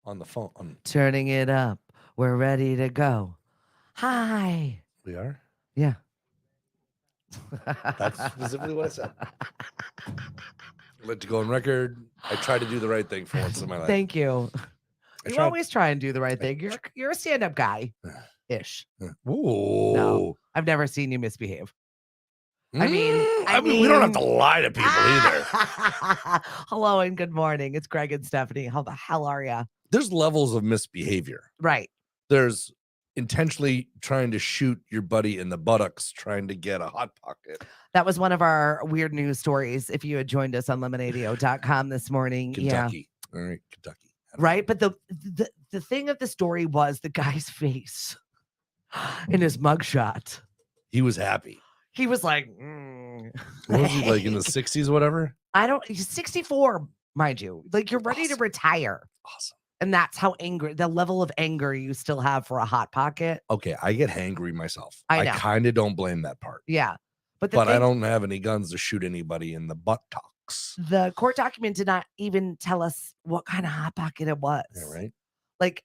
on the phone. Turning it up. We're ready to go. Hi. We are? Yeah. That's specifically what I said. I'd like to go on record. I try to do the right thing for once in my life. Thank you. You tried. always try and do the right thing. You're a stand-up guy. Ish. Ooh. No, I've never seen you misbehave. I mean, we don't have to lie to people either. Hello and good morning. It's Greg and Stephanie. How the hell are you? There's levels of misbehavior. Right. There's intentionally trying to shoot your buddy in the buttocks, trying to get a Hot Pocket. That was one of our weird news stories. If you had joined us on lemonadio.com this morning. Kentucky. Yeah. All right, Kentucky. Right. But the thing of the story was the guy's face in his mugshot. He was happy. He was like, What was he like in the 60s, whatever? He's 64, mind you. Like you're ready to retire. Awesome. And that's how angry, the level of anger you still have for a Hot Pocket. Okay, I get hangry myself. I know. I kind of don't blame that part. Yeah. But I don't have any guns to shoot anybody in the buttocks. The court document did not even tell us what kind of Hot Pocket it was. Yeah, right. Like,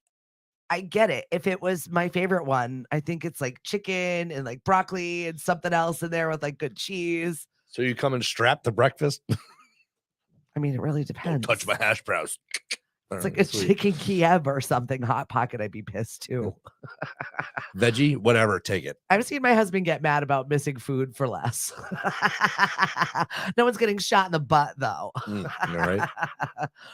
I get it. If it was my favorite one, I think it's like chicken and like broccoli and something else in there with like good cheese. So you come and strapped to breakfast? I mean, it really depends. Don't touch my hash browns. It's like a chicken Kiev or something. Hot Pocket, I'd be pissed too. Veggie, whatever, take it. I've seen my husband get mad about missing food for less. No one's getting shot in the butt, though. All right.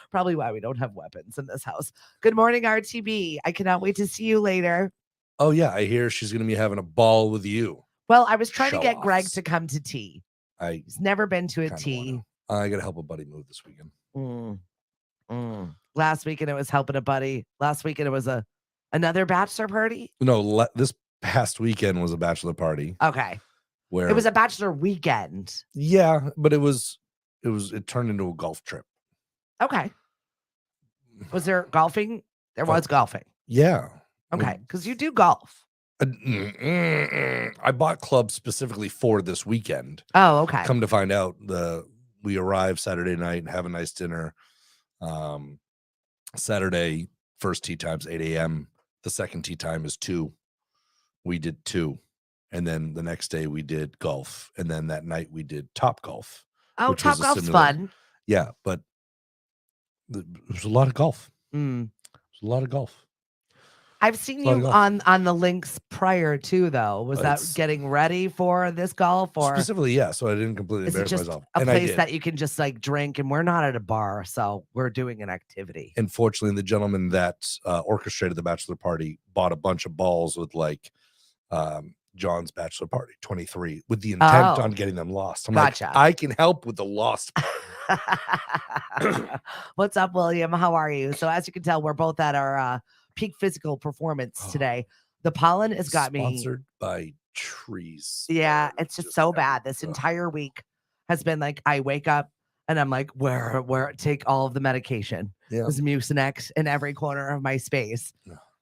Probably why we don't have weapons in this house. Good morning, RTB. I cannot wait to see you later. Oh, yeah. I hear she's going to be having a ball with you. Well, I was trying to get Greg to come to tea. He's never been to a tea. I got to help a buddy move this weekend. Last weekend, it was helping a buddy. Last weekend, it was another bachelor party. No, this past weekend was a bachelor party. Okay. Where it was a bachelor weekend. Yeah, but it turned into a golf trip. Okay. Was there golfing? There was golfing. Yeah. Okay, because you do golf. I bought clubs specifically for this weekend. Oh, okay. Come to find out, we arrive Saturday night and have a nice dinner. Saturday, first tee time's 8 a.m. The second tee time is 2. We did 2. And then the next day we did golf. And then that night we did Top Golf. Oh, Top Golf's fun. Yeah, but it was a lot of golf. It was a lot of golf. I've seen you on the links prior to, though. Was that getting ready for this golf, or specifically? Yeah, so I didn't completely embarrass myself. A place that you can just like drink, and we're not at a bar, so we're doing an activity. Unfortunately, the gentleman that orchestrated the bachelor party bought a bunch of balls with like John's bachelor party 23 with the intent on getting them lost. I'm gotcha. Like, I can help with the lost part. What's up, William? How are you? So as you can tell, we're both at our peak physical performance today. The pollen has got me sponsored by trees. Yeah, it's just so bad. This entire week has been like, I wake up and I'm like, where take all of the medication. There's Mucinex in every corner of my space.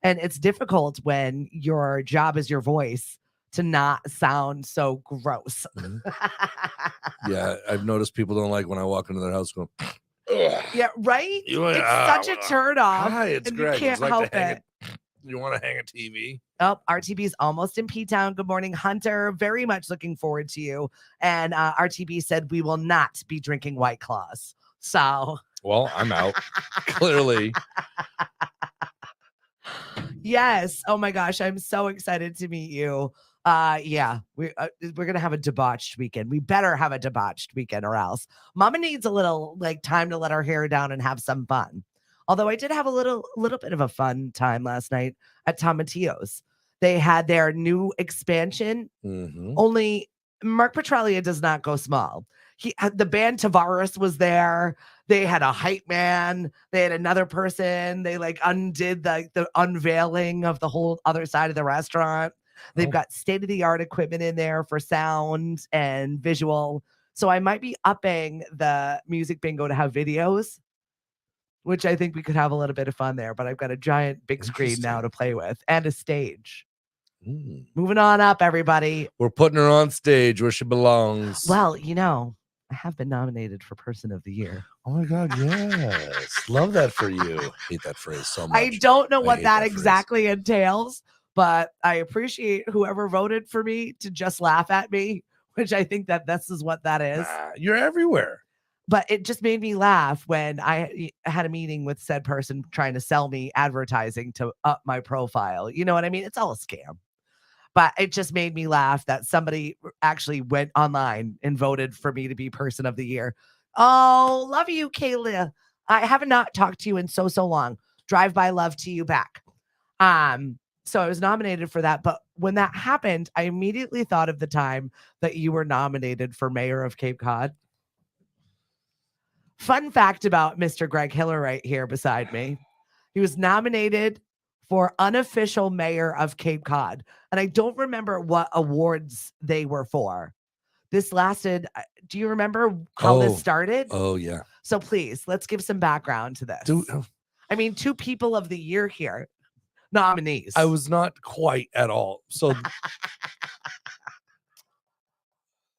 And it's difficult when your job is your voice to not sound so gross. Yeah, I've noticed people don't like when I walk into their house going, yeah, right? It's such a turn off. Hi, it's Greg. You can't help it. You want to hang a TV? Oh, RTB's almost in P-Town. Good morning, Hunter. Very much looking forward to you. And RTB said we will not be drinking White Claws. So. Well, I'm out. Clearly. Yes. Oh my gosh. I'm so excited to meet you. Yeah, we're gonna have a debauched weekend. We better have a debauched weekend, or else Mama needs a little like time to let her hair down and have some fun. Although I did have a little bit of a fun time last night at Tomatillo's. They had their new expansion. Only Mark Petralia does not go small. The band Tavares was there. They had a hype man. They had another person. They like undid the unveiling of the whole other side of the restaurant. They've got state-of-the-art equipment in there for sound and visual. So I might be upping the music bingo to have videos, which I think we could have a little bit of fun there. But I've got a giant big screen now to play with and a stage. Moving on up, everybody. We're putting her on stage where she belongs. Well, I have been nominated for Person of the Year. Oh my God, yes. Love that for you. Hate that phrase so much. I don't know I what hate that that phrase. exactly entails, but I appreciate whoever voted for me to just laugh at me, which I think that this is what that is. Nah, you're everywhere. But it just made me laugh when I had a meeting with said person trying to sell me advertising to up my profile. You know what I mean? It's all a scam. But it just made me laugh that somebody actually went online and voted for me to be person of the year. Oh, love you, Kayla. I have not talked to you in so long. Drive by love to you back. So I was nominated for that. But when that happened, I immediately thought of the time that you were nominated for mayor of Cape Cod. Fun fact about Mr. Greg Hiller right here beside me. He was nominated for unofficial mayor of Cape Cod. And I don't remember what awards they were for. This lasted, do you remember how this started? Oh, yeah. So please, let's give some background to this. I mean, 2 people of the year here, nominees. I was not quite at all. So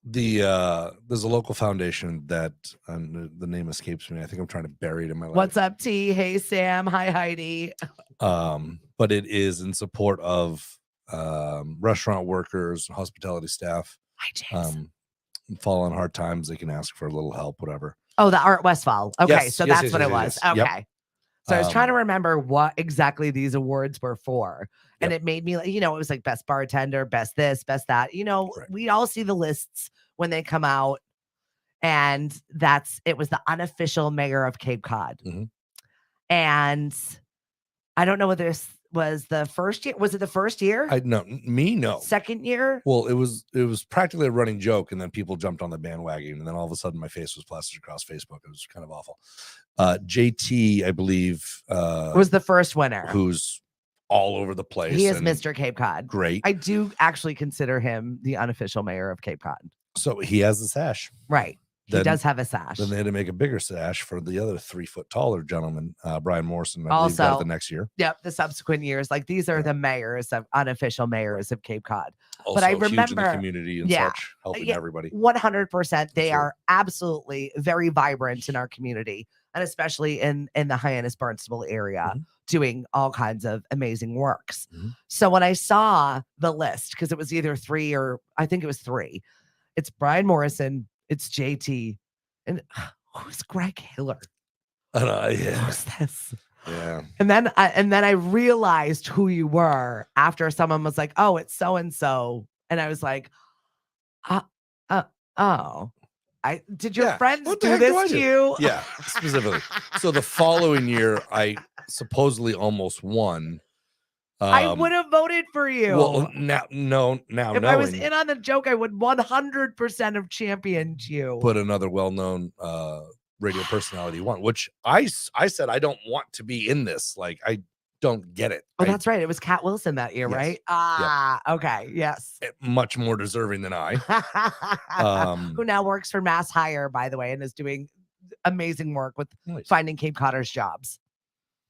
there's a local foundation that the name escapes me. I think I'm trying to bury it in my life. What's up, T? Hey, Sam. Hi, Heidi. But it is in support of restaurant workers, hospitality staff. Hi, James. Fall on hard times, they can ask for a little help, whatever. Oh, the Art Westfall. Okay, Yes, so yes, that's yes, what yes, it was. yes. Yep. Okay. So I was trying to remember what exactly these awards were for. And it made me, it was like best bartender, best this, best that. Right. We all see the lists when they come out. And it was the unofficial mayor of Cape Cod. Mhm. And I don't know whether this was the first year. Was it the first year? No. Second year? Well, it was practically a running joke, and then people jumped on the bandwagon, and then all of a sudden my face was plastered across Facebook. It was kind of awful. JT, I believe, was the first winner. Who's all over the place. He is Mr. Cape Cod. Great. I do actually consider him the unofficial mayor of Cape Cod. So he has the sash. Right. He does have a sash. Then they had to make a bigger sash for the other 3 foot taller gentleman, Brian Morrison. I believe got it the next year. Yep, the subsequent years. Like these are the mayors of unofficial mayors of Cape Cod. Also, but I huge remember in the community and such, helping everybody. 100%. They are absolutely very vibrant in our community, and especially in the Hyannis-Barnstable area, doing all kinds of amazing works. So when I saw the list, because it was either 3 or I think it was 3, it's Brian Morrison, it's JT, and who's Greg Hiller? Who's this? Yeah. And then I realized who you were after someone was like, "Oh, it's so and so," and I was like, "Oh, did your friends do this to you?" Yeah, specifically. So the following year, I supposedly almost won. I would have voted for you. Well, now if I was in on the joke, I would 100% have championed you. But another well-known radio personality won, which I said I don't want to be in this. Like I don't get it. Oh, that's right. It was Cat Wilson that year, right? Okay. Yes. Much more deserving than I. Who now works for Mass Hire, by the way, and is doing amazing work with finding Cape Codders jobs.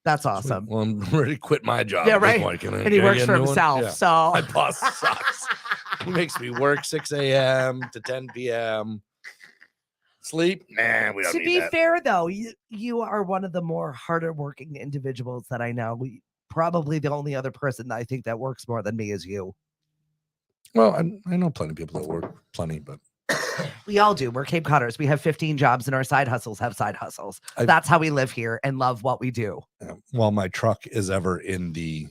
That's awesome. Well, I'm ready to quit my job. Yeah, right. And he works for himself. Yeah. So my boss sucks. He makes me work 6 a.m. to 10 p.m. Sleep? Nah, we don't to need be that. fair, though, you are one of the more harder working individuals that I know. Probably the only other person that I think that works more than me is you. Well, I know plenty of people that work plenty, but we all do. We're Cape Codders. We have 15 jobs and our side hustles have side hustles. That's how we live here and love what we do. While my truck is ever in the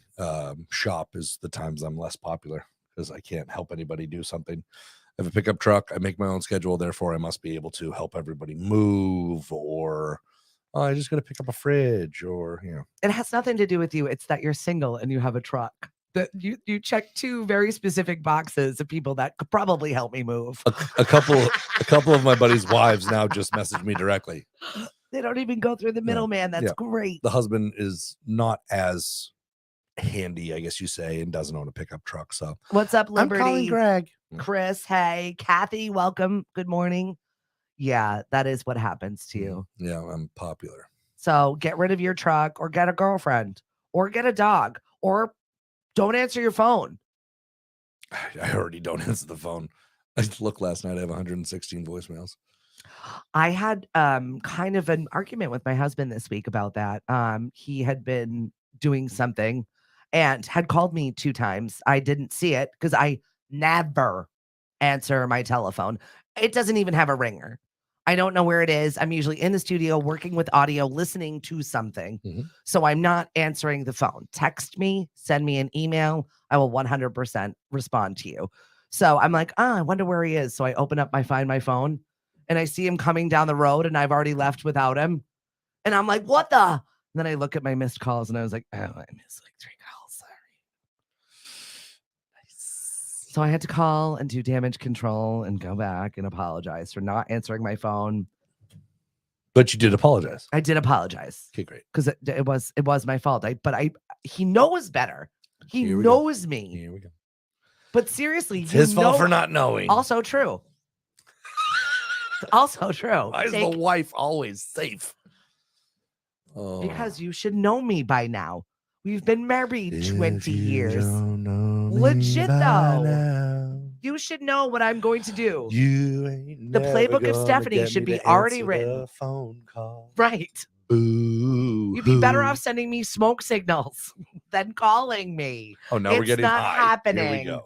shop is the times I'm less popular because I can't help anybody do something. I have a pickup truck. I make my own schedule. Therefore, I must be able to help everybody move or I just got to pick up a fridge or, It has nothing to do with you. It's that you're single and you have a truck. That you check 2 very specific boxes of people that could probably help me move. A couple of my buddies' wives now just message me directly. They don't even go through the middleman. That's great. The husband is not as handy, I guess you say, and doesn't own a pickup truck. So what's up, Liberty? I'm calling Greg. Chris, hey. Kathy, welcome. Good morning. Yeah, that is what happens to you. Yeah, I'm popular. So get rid of your truck or get a girlfriend or get a dog or don't answer your phone. I already don't answer the phone. I looked last night. I have 116 voicemails. I had kind of an argument with my husband this week about that. He had been doing something and had called me 2 times. I didn't see it because I never answer my telephone. It doesn't even have a ringer. I don't know where it is. I'm usually in the studio working with audio, listening to something. Mhm. So I'm not answering the phone. Text me, send me an email. I will 100% respond to you. So I'm like, I wonder where he is. So I open up find my phone and I see him coming down the road and I've already left without him. And I'm like, what the? And then I look at my missed calls and I was like, oh, I missed like 3 calls. Sorry. So I had to call and do damage control and go back and apologize for not answering my phone. But you did apologize. I did apologize Okay, great. because it was my fault. He knows better. He Here we go. knows me. Here we go. But seriously, It's his fault for not knowing. Also true. Also true. Why is the wife always safe? Oh. Because you should know me by now. We've been married 20 years. Legit though. Now, You should know what I'm going to do. you ain't The never playbook of gonna Stephanie get should me be to already answer written. the phone call. Right. Boo. You'd be better off sending me smoke signals than calling me. Oh, now we're It's getting not high. happening. Here we go.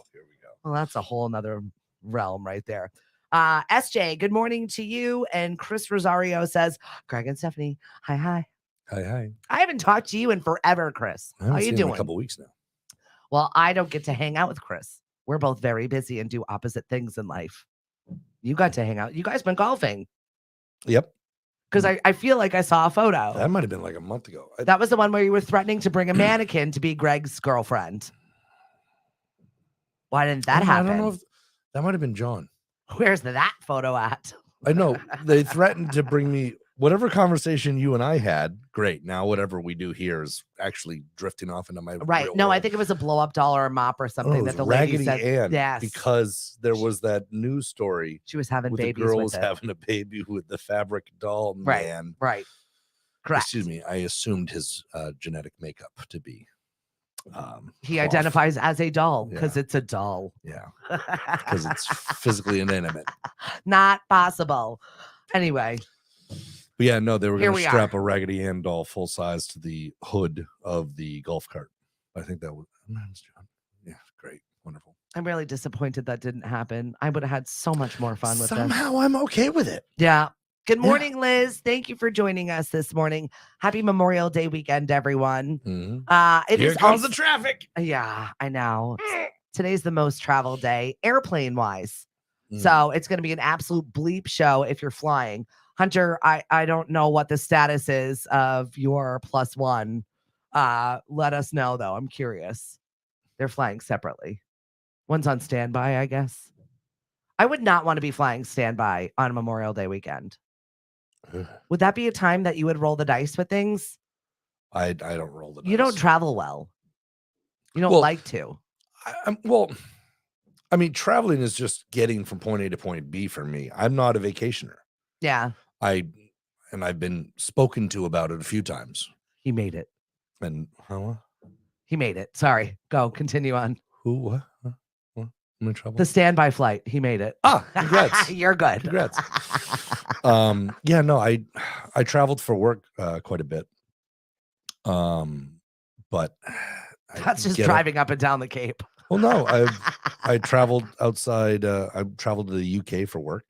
Well, that's a whole nother realm right there. SJ, good morning to you. And Chris Rosario says, Greg and Stephanie, hi. Hi. I haven't talked to you in forever, Chris. I haven't How you seen him doing? in a couple weeks now. Well, I don't get to hang out with Chris. We're both very busy and do opposite things in life. You got to hang out. You guys been golfing. Yep. Because I feel like I saw a photo. That might have been like a month ago. That was the one where you were threatening to bring a mannequin to be Greg's girlfriend. Why didn't that happen? I don't know if that might have been John. Where's that photo at? I know they threatened to bring me whatever conversation you and I had. Great. Now whatever we do here is actually drifting off into my right. No, I think it was a blow up doll or a mop or something that the lady said. Ann, yes, because there was that news story. She was having with babies. The girl with was it. having a baby with the fabric doll man. Right. Correct. Excuse me. I assumed his genetic makeup to be. He identifies as a doll because it's a doll. Yeah. Because it's physically inanimate. Not possible. Anyway. But yeah, no, they were going to strap a Raggedy Ann doll full size to the hood of the golf cart. I think that was John. Yeah, great. Wonderful. I'm really disappointed that didn't happen. I would have had so much more fun with Somehow I'm okay with it. Yeah. Good morning, Liz. Thank you for joining us this morning. Happy Memorial Day weekend, everyone. Mm-hmm. Here comes the traffic. Yeah, I know. Today's the most traveled day, airplane wise. So it's going to be an absolute bleep show if you're flying. Hunter, I don't know what the status is of your +1. Let us know, though. I'm curious. They're flying separately. One's on standby, I guess. I would not want to be flying standby on Memorial Day weekend. Would that be a time that you would roll the dice with things? I don't roll the dice. You don't travel well. You don't like to. I mean, traveling is just getting from point A to point B for me. I'm not a vacationer. Yeah. I've been spoken to about it a few times. He made it. And how? He made it. Sorry. Go. Continue on. Who? What? I'm in trouble. The standby flight. He made it. Congrats. You're good. Congrats. Yeah, no, I traveled for work quite a bit. But that's just driving up and down the Cape. Well, no, I traveled outside. I traveled to the UK for work,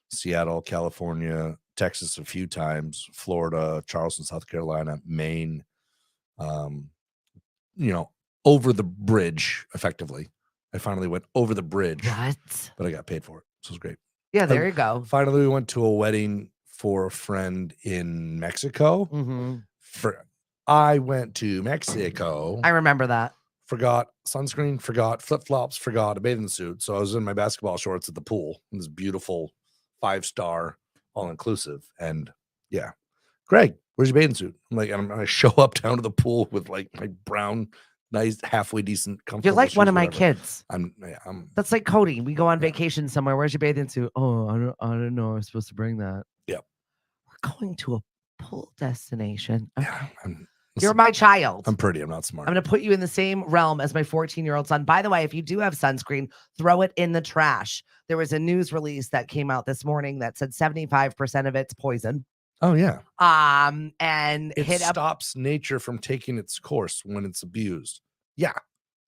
Seattle, California, Texas a few times, Florida, Charleston, South Carolina, Maine. Over the bridge, effectively. I finally went over the bridge. What? But I got paid for it. So it was great. Yeah, there you go. Finally, we went to a wedding for a friend in Mexico. Mm-hmm. I went to Mexico. I remember that. Forgot sunscreen, forgot flip-flops, forgot a bathing suit. So I was in my basketball shorts at the pool in this beautiful 5-star all-inclusive. And yeah, Greg, where's your bathing suit? I'm like, I'm going to show up down to the pool with like my brown, nice, halfway decent, comfortable. You're like one of my kids. I'm That's like Cody. We go on vacation somewhere. Where's your bathing suit? Oh, I don't know. I was supposed to bring that. Yep. We're going to a pool destination. Okay. Yeah, You're my child. I'm pretty. I'm not smart. I'm going to put you in the same realm as my 14-year-old son. By the way, if you do have sunscreen, throw it in the trash. There was a news release that came out this morning that said 75% of it's poison. Oh yeah. And it stops nature from taking its course when it's abused. Yeah.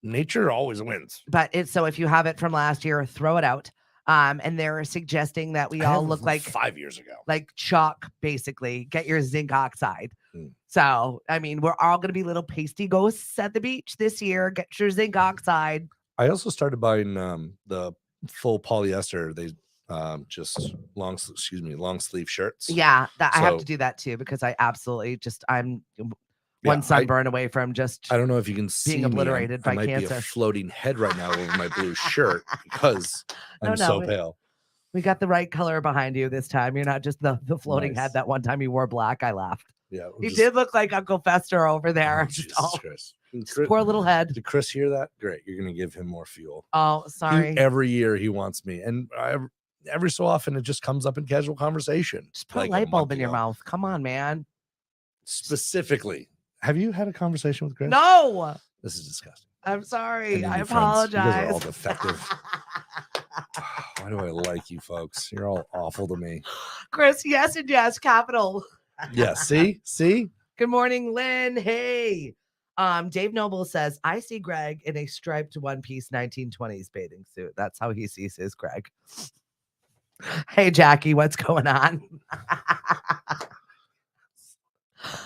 Nature always wins. But it's so if you have it from last year, throw it out. And they're suggesting that we all look like 5 years ago, like chalk, basically. Get your zinc oxide. So, I mean, we're all going to be little pasty ghosts at the beach this year. Get your zinc oxide. I also started buying the full polyester. They just long sleeve shirts. Yeah, I have to do that too because I absolutely I'm one sunburn away from just I don't know if you can see being obliterated by I might cancer. be a floating head right now over my blue shirt because I'm so pale. We got the right color behind you this time. You're not just the floating head that one time you wore black. I laughed. Yeah, you did look like Uncle Fester over there. Chris. Poor little head. Did Chris hear that? Great. You're going to give him more fuel. Oh, sorry. Every year he wants me. And every so often it just comes up in casual conversation. Just put a light bulb in your mouth. Come on, man. Specifically, have you had a conversation with Chris? No. This is disgusting. I'm sorry. I apologize. You guys are all defective. Why do I like you folks? You're all awful to me. Chris, yes and yes, capital. Yeah, see? Good morning, Lynn. Hey. Dave Noble says, I see Greg in a striped one-piece 1920s bathing suit. That's how he sees his Greg. Hey, Jackie, what's going on?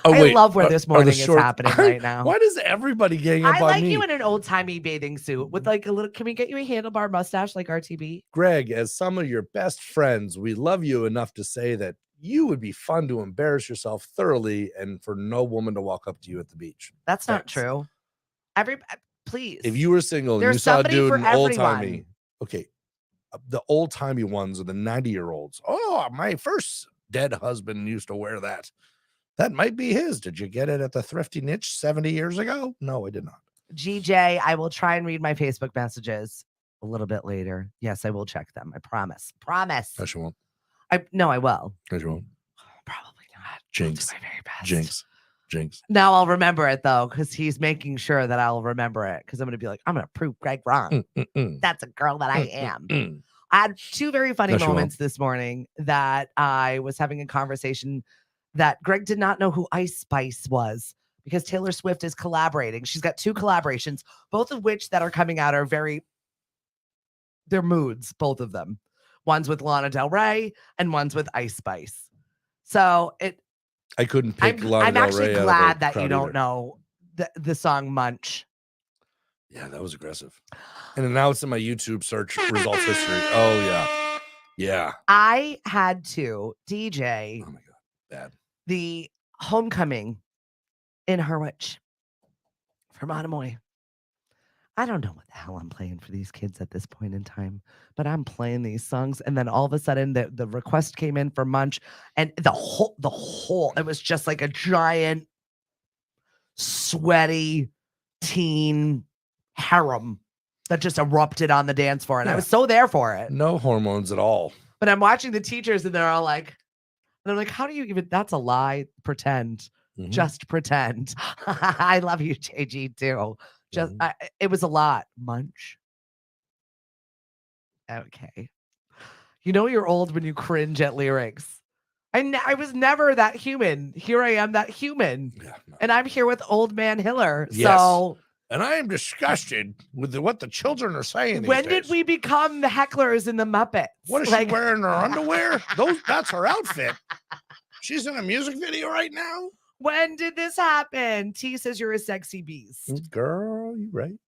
I love where this morning is happening right now. Why does everybody gang up on me? I like you in an old-timey bathing suit with like a little, can we get you a handlebar mustache like RTB? Greg, as some of your best friends, we love you enough to say that you would be fun to embarrass yourself thoroughly and for no woman to walk up to you at the beach. That's not true. Please. If you were single and you saw a dude in old-timey, okay, the old-timey ones are the 90-year-olds. Oh, my first dead husband used to wear that. That might be his. Did you get it at the Thrifty Niche 70 years ago? No, I did not. GJ, I will try and read my Facebook messages a little bit later. Yes, I will check them. I promise. Promise. Yes, you won't. No, I will. Yes, you won't. Probably not. Jinx. I'll do my very best. Jinx. Now I'll remember it though, because he's making sure that I'll remember it. Because I'm going to be like, I'm going to prove Greg wrong. That's a girl that I am. I had two very funny moments this morning that I was having a conversation that Greg did not know who Ice Spice was because Taylor Swift is collaborating. She's got two collaborations, both of which that are coming out are they're moods, both of them. One's with Lana Del Rey and one's with Ice Spice. So I couldn't pick Lana I'm Del actually Rey glad that you don't know the song Munch. Yeah, that was aggressive. And now it's in my YouTube search results history. Oh, yeah. Yeah. I had to DJ. Oh, my God. Bad. The Homecoming in Harwich from Monomoy. I don't know what the hell I'm playing for these kids at this point in time, but I'm playing these songs. And then all of a sudden the request came in for Munch and the whole, it was just like a giant, sweaty teen harem that just erupted on the dance floor. And I was so there for it. No hormones at all. But I'm watching the teachers and they're all like, how do you even, that's a lie. Pretend, just pretend. I love you, JG too. It was a lot. Munch. Okay. You know you're old when you cringe at lyrics. I was never that human. Here I am, that human. Yeah, no. And I'm here with old man Hiller. Yes. So. And I am disgusted with what the children are saying. When did we become the hecklers in the Muppets? What is she wearing in her underwear? That's her outfit. She's in a music video right now. When did this happen? T says you're a sexy beast. Girl, you right.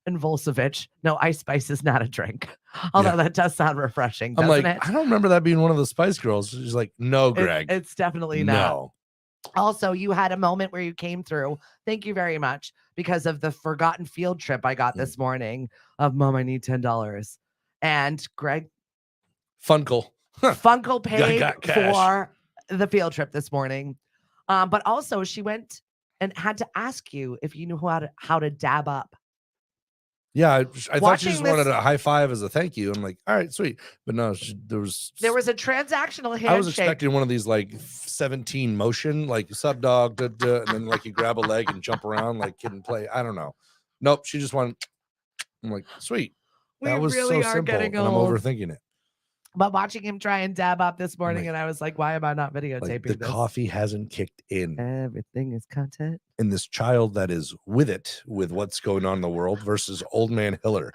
And Volsevich. No, Ice Spice is not a drink. Although that does sound refreshing, doesn't it? I don't remember that being one of the Spice Girls. She's like, no, Greg. It's definitely not. No. Also, you had a moment where you came through. Thank you very much because of the forgotten field trip I got this morning of Mom, I need $10. And Greg. Funkle paid for the field trip this morning. But also she went and had to ask you if you knew how to dab up. Yeah, I thought she Watching just wanted this- a high five as a thank you. I'm like, all right, sweet. But no, There was a transactional handshake. I was expecting one of these like 17 motion, like sub dog, and then like you grab a leg and jump around like kid and play. I don't know. Nope, she just wanted. I'm like, sweet. We That was really so are simple, getting and I'm old. overthinking it. But watching him try and dab up this morning, like- and I was like, why am I not videotaping Like the this? coffee hasn't kicked in. Everything is content. And this child that is with it, with what's going on in the world versus old man Hiller.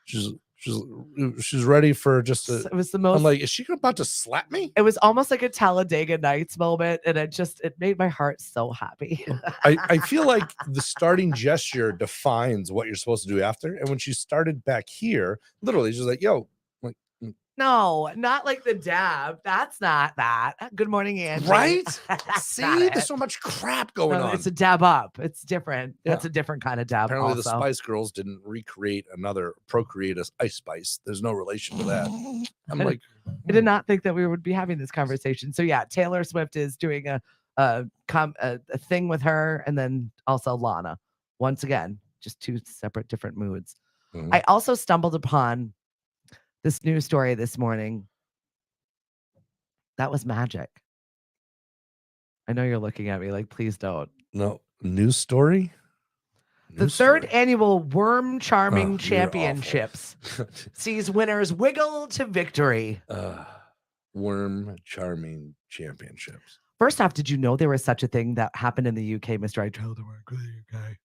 She's ready for just a. It was the most. I'm like, is she about to slap me? It was almost like a Talladega Nights moment, and it made my heart so happy. I feel like the starting gesture defines what you're supposed to do after. And when she started back here, literally, she's like, yo, like, No, not like the dab. That's not that. Good morning, Angie. right? That's See, not there's it. so much crap going No, on. it's a dab up. It's different. Yeah. That's a different kind of dab. Apparently, also. the Spice Girls didn't procreate a Ice Spice. There's no relation to that. I'm like, I did not think that we would be having this conversation. So yeah, Taylor Swift is doing a thing with her, and then also Lana. Once again, just two separate, different moods. Mhm. I also stumbled upon this news story this morning. That was magic. I know you're looking at me like, please don't. no news story. The third annual Worm Charming Championships awful. sees winners wiggle to victory. Worm Charming Championships. First off, did you know there was such a thing that happened in the UK, Mr. I traveled to work with the UK?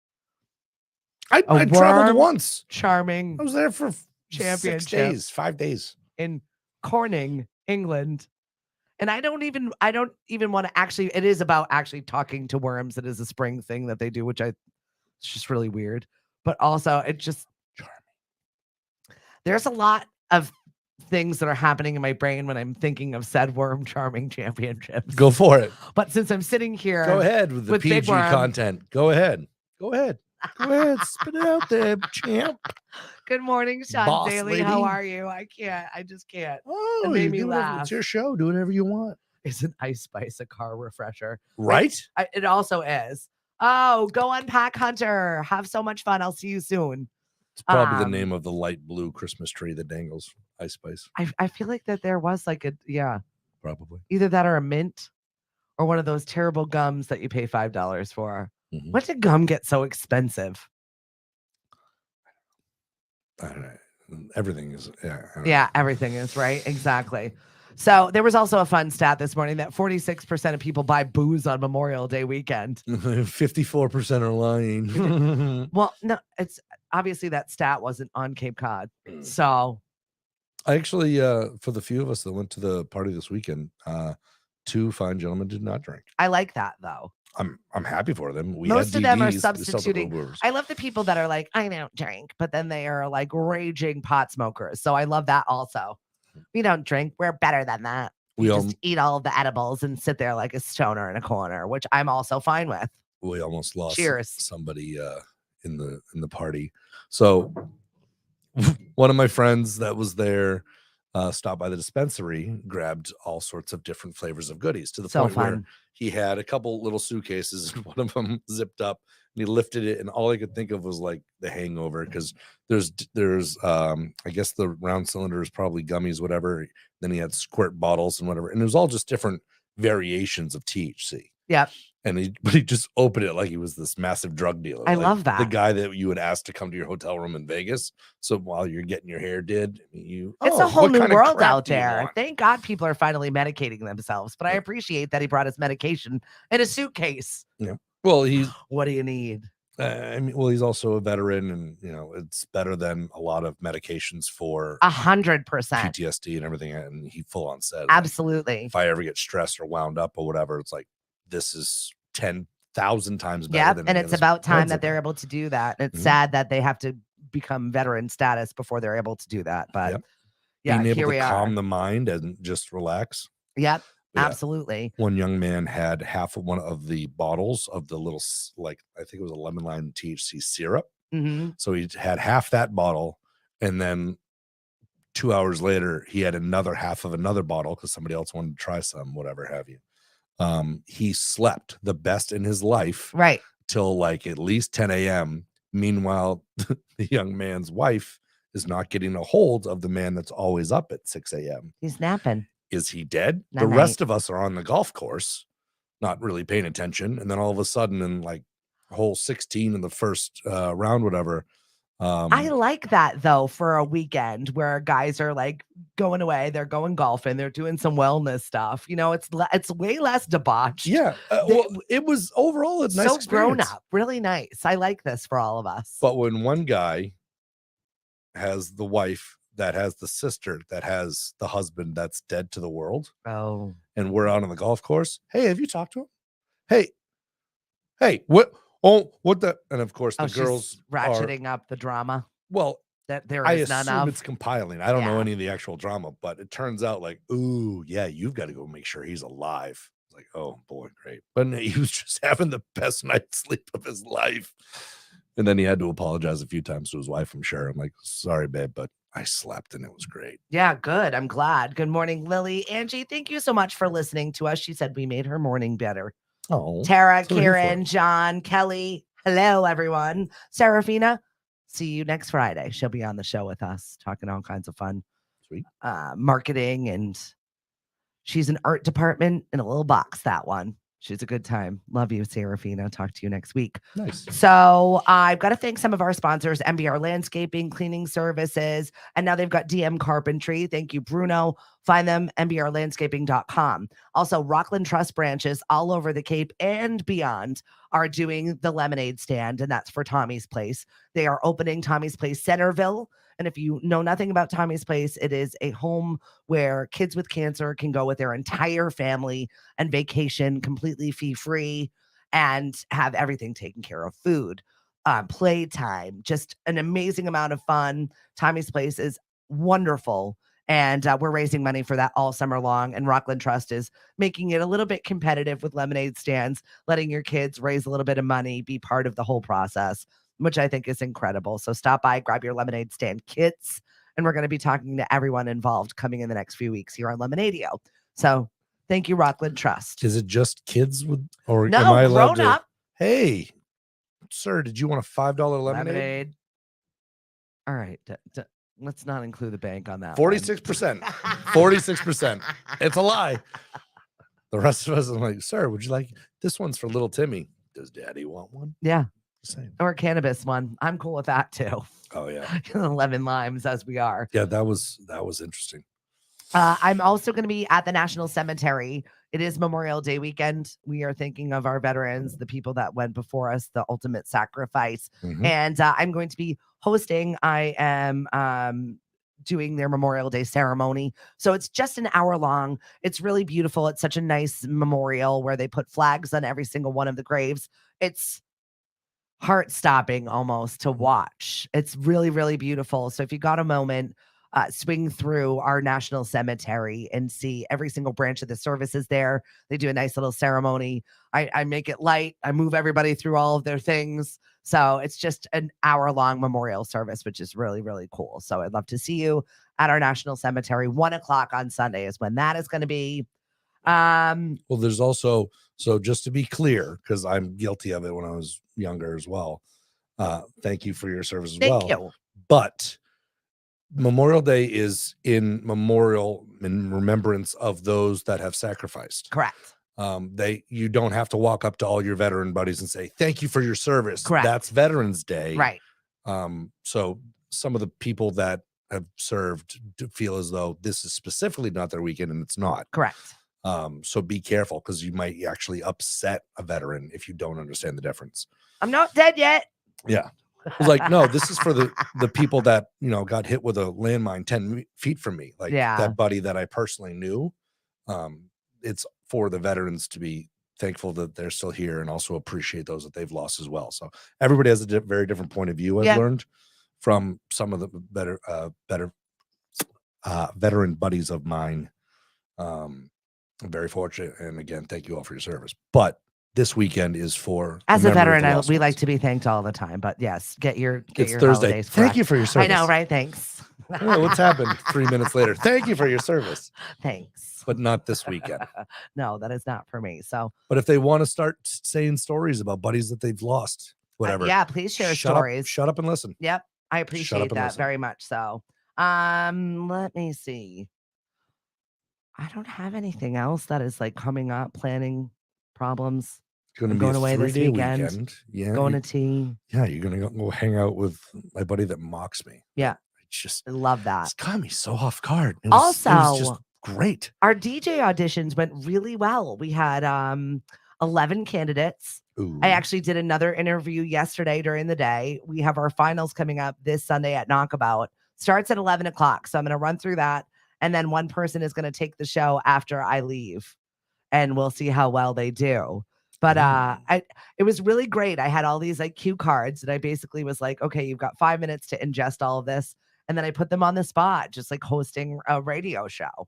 I traveled once. Charming I was there for Championship 6 days, 5 days. in Corning, England. And I don't even want to actually, it is about actually talking to worms. It is a spring thing that they do, which it's just really weird. But also it just charming. There's a lot of things that are happening in my brain when I'm thinking of said Worm Charming Championships. Go for it. But since I'm sitting here, Go ahead with the with Big PG Worm. content. Go ahead. Go ahead. Go ahead. Spit it out there, champ. Good morning, Sean Boss Daly. How lady. are you? I just can't. Oh, It made you me do whatever- laugh. It's your show. Do whatever you want. Isn't Ice Spice a car refresher? Right? It also is. Oh, go unpack, Hunter. Have so much fun. I'll see you soon. It's probably the name of the light blue Christmas tree that dangles. Ice Spice. I feel like that there was like Probably. either that or a mint or one of those terrible gums that you pay $5 for. Mhm. When did gum get so expensive? I don't know. Everything is. Yeah, everything is, right? Exactly. So there was also a fun stat this morning that 46% of people buy booze on Memorial Day weekend. 54% are lying. Well, no, it's obviously that stat wasn't on Cape Cod. Mm. So I actually, for the few of us that went to the party this weekend, 2 fine gentlemen did not drink. I like that though. I'm happy for them. Most of them are DDs, we still took substituting. Ubers. I love the people that are like, I don't drink, but then they are like raging pot smokers. So I love that also. We don't drink. We're better than that. We just eat all of the edibles and sit there like a stoner in a corner, which I'm also fine with. We almost lost Cheers. somebody in the party. So one of my friends that was there stopped by the dispensary, grabbed all sorts of different flavors of goodies to the So point where fun. he had a couple little suitcases and one of them zipped up and he lifted it and all I could think of was like the Hangover because there's I guess the round cylinder is probably gummies, whatever. Then he had squirt bottles and whatever, and it was all just different variations of THC. Yep. And he just opened it like he was this massive drug dealer. I like love that. the guy that you would ask to come to your hotel room in Vegas. So while you're getting your hair did, It's a whole new world out there. Thank God people are finally medicating themselves. But I appreciate that he brought his medication in a suitcase. Yeah. Well, what do you need? He's also a veteran, and it's better than a lot of medications for 100% PTSD and everything. And he full on said, absolutely. Like, if I ever get stressed or wound up or whatever, it's like this is 10,000 times better. Yeah, than and any it's of about this time meds that out they're there. able to do that. And it's sad that they have to become veteran status before they're able to do that. But yeah, being able here to we calm are. the mind and just relax. Yep, Yeah. absolutely. One young man had half of one of the bottles of the little, like, I think it was a lemon lime THC syrup. Mm-hmm. So he had half that bottle. And then 2 hours later, he had another half of another bottle because somebody else wanted to try some, whatever have you. He slept the best in his life. Right. Till like at least 10 a.m. Meanwhile, the young man's wife is not getting a hold of the man that's always up at 6 a.m. He's napping. Is he dead? Night, The night. rest of us are on the golf course, not really paying attention. And then all of a sudden, in like hole 16 in the first round, whatever. I like that though for a weekend where guys are like going away, they're going golfing, they're doing some wellness stuff. You know, it's way less debauched. Yeah. Well, it was overall a nice So grown experience. up, really nice. I like this for all of us. But when one guy has the wife that has the sister that has the husband that's dead to the world, Oh, and we're out on the golf course, hey, have you talked to him? Hey, what? Oh, what the? And of course, the girls she's ratcheting up the drama well, that there I is none assume of. it's compiling. I don't know Yeah. any of the actual drama, but it turns out like, ooh, yeah, you've got to go make sure he's alive. It's like, oh boy, great. But no, he was just having the best night's sleep of his life. And then he had to apologize a few times to his wife, I'm sure. I'm like, sorry, babe, but I slept and it was great. Yeah, good. I'm glad. Good morning, Lily. Angie, thank you so much for listening to us. She said we made her morning better. Oh, Tara, that's what we're here for. Karen, John, Kelly. Hello, everyone. Serafina, see you next Friday. She'll be on the show with us, talking all kinds of fun. Sweet. Marketing, and she's an art department in a little box, that one. She's a good time. Love you, Serafina. Talk to you next week. Nice. So I've got to thank some of our sponsors, MBR Landscaping, Cleaning Services, and now they've got DM Carpentry. Thank you, Bruno. Find them, mbrlandscaping.com. Also, Rockland Trust branches all over the Cape and beyond are doing the lemonade stand, and that's for Tommy's Place. They are opening Tommy's Place Centerville. And if you know nothing about Tommy's Place, it is a home where kids with cancer can go with their entire family and vacation completely fee-free and have everything taken care of, food, playtime, just an amazing amount of fun. Tommy's Place is wonderful. And we're raising money for that all summer long. And Rockland Trust is making it a little bit competitive with lemonade stands, letting your kids raise a little bit of money, be part of the whole process, which I think is incredible. So stop by, grab your lemonade stand kits, and we're going to be talking to everyone involved coming in the next few weeks here on Lemonadio. So thank you, Rockland Trust. Is it just kids with, or No, am I allowed grown up. Hey, sir, did you want a $5 lemonade? All right. Let's not include the bank on that. 46%. 46%. It's a lie. The rest of us, I'm like, sir, would you like this one's for little Timmy? Does daddy want one? Yeah. Same. Or a cannabis one. I'm cool with that too. Oh yeah. 11 limes as we are. Yeah, that was interesting. I'm also going to be at the National Cemetery. It is Memorial Day weekend. We are thinking of our veterans, the people that went before us, the ultimate sacrifice. Mhm. And I'm going to be hosting. I am doing their Memorial Day ceremony. So it's just an hour long. It's really beautiful. It's such a nice memorial where they put flags on every single one of the graves. It's heart-stopping almost to watch. It's really, really beautiful. So if you got a moment, swing through our national cemetery and see every single branch of the services there. They do a nice little ceremony. I make it light. I move everybody through all of their things. So it's just an hour-long memorial service, which is really, really cool. So I'd love to see you at our national cemetery. 1:00 on Sunday is when that is going to be. Well, there's also, so just to be clear, because I'm guilty of it when I was younger as well. Thank you for your service as well. Thank you. But Memorial Day is in remembrance of those that have sacrificed. Correct. You don't have to walk up to all your veteran buddies and say, thank you for your service. Correct. That's Veterans Day. Right. So some of the people that have served feel as though this is specifically not their weekend, and it's not. Correct. So be careful, because you might actually upset a veteran if you don't understand the difference. I'm not dead yet. Yeah. I was like, no, this is for the people that, got hit with a landmine 10 feet from me. Like that buddy that I personally knew. It's for the veterans to be thankful that they're still here and also appreciate those that they've lost as well. So everybody has a very different point of view. I've learned from some of the better veteran buddies of mine. I'm very fortunate. And again, thank you all for your service. But this weekend is for, as a veteran, we like to be thanked all the time. But yes, get your Thursday. Holidays Thank you for your service. I know, right? Thanks. What's happened 3 minutes later? Thank you for your service. Thanks. But not this weekend. No, that is not for me. So, but if they want to start saying stories about buddies that they've lost, whatever. Yeah, please share Shut stories. Shut up and listen. Yep. I Shut up appreciate and that listen. very much so. Let me see. I don't have anything else that is like coming up, planning problems. It's gonna I'm be a going away this 3-day weekend. weekend. Yeah, Going to tea. yeah, you're gonna go hang out with my buddy that mocks me. Yeah. It's just I love that. it's got me so off guard. It was just Also, great. our DJ auditions went really well. We had 11 candidates. Ooh. I actually did another interview yesterday during the day. We have our finals coming up this Sunday at Knockabout. Starts at 11 o'clock. So I'm going to run through that. And then one person is going to take the show after I leave. And we'll see how well they do. But it was really great. I had all these like cue cards and I basically was like, okay, you've got 5 minutes to ingest all of this. And then I put them on the spot, just like hosting a radio show.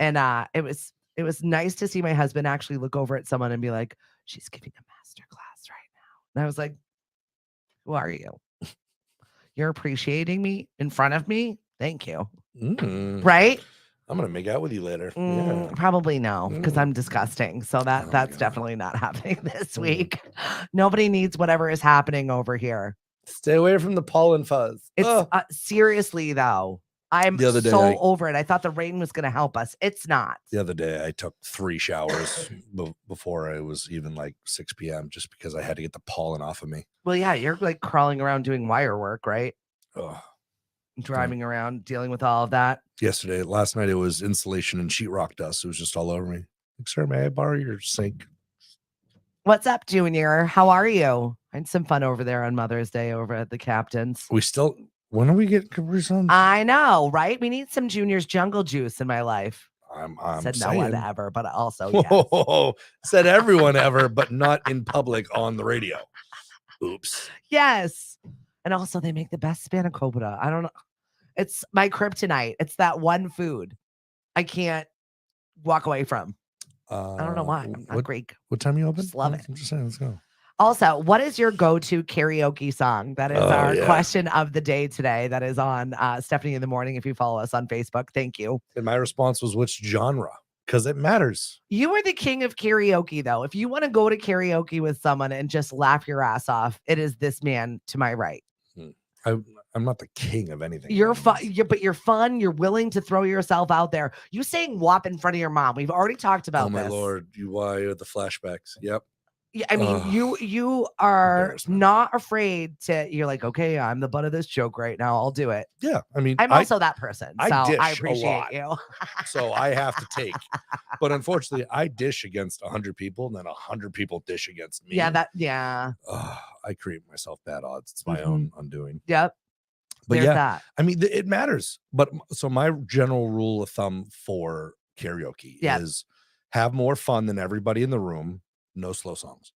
And it was nice to see my husband actually look over at someone and be like, she's giving a master class right now. And I was like, who are you? You're appreciating me in front of me? Thank you. Right? I'm gonna make out with you later. Probably no, because I'm disgusting. So that's definitely not happening this week. Nobody needs whatever is happening over here. Stay away from the pollen fuzz. It's seriously though. I'm so over it. I thought the rain was going to help us. It's not. The other day, I took 3 showers before it was even like 6 p.m. just because I had to get the pollen off of me. Well, yeah, you're like crawling around doing wire work, right? Oh, driving around, dealing with all of that. Last night, it was insulation and sheetrock dust. It was just all over me. Like, sir, may I borrow your sink? What's up, Junior? How are you? I had some fun over there on Mother's Day over at the Captain's. When are we getting Capri Suns? I know, right? We need some Junior's jungle juice in my life. I'm said saying. No one ever, but also yes. Said everyone ever, but not in public on the radio. Oops. Yes. And also they make the best spanakopita. I don't know. It's my kryptonite. It's that one food I can't walk away from. I don't know why. I'm not Greek. What time are you open? Just love it. I'm just saying, let's go. Also, what is your go-to karaoke song? That is our question of the day today. That is on Stephanie in the Morning. If you follow us on Facebook, thank you. And my response was, which genre? Because it matters. You are the king of karaoke, though. If you want to go to karaoke with someone and just laugh your ass off, it is this man to my right. I'm not the king of anything. You're fun, but you're fun. You're willing to throw yourself out there. You saying WAP in front of your mom. We've already talked about this. Oh, my Lord. Why are the flashbacks? Yep. Yeah, I mean, you are not afraid to. You're like, okay, I'm the butt of this joke right now. I'll do it. Yeah, I mean, I'm also that person, so I appreciate a lot, you. So I have to take, but unfortunately, I dish against 100 people, and then 100 people dish against me. Yeah. I create myself bad odds. It's my own undoing. Yep. But There's that. I mean, it matters. But so my general rule of thumb for karaoke is have more fun than everybody in the room. No slow songs.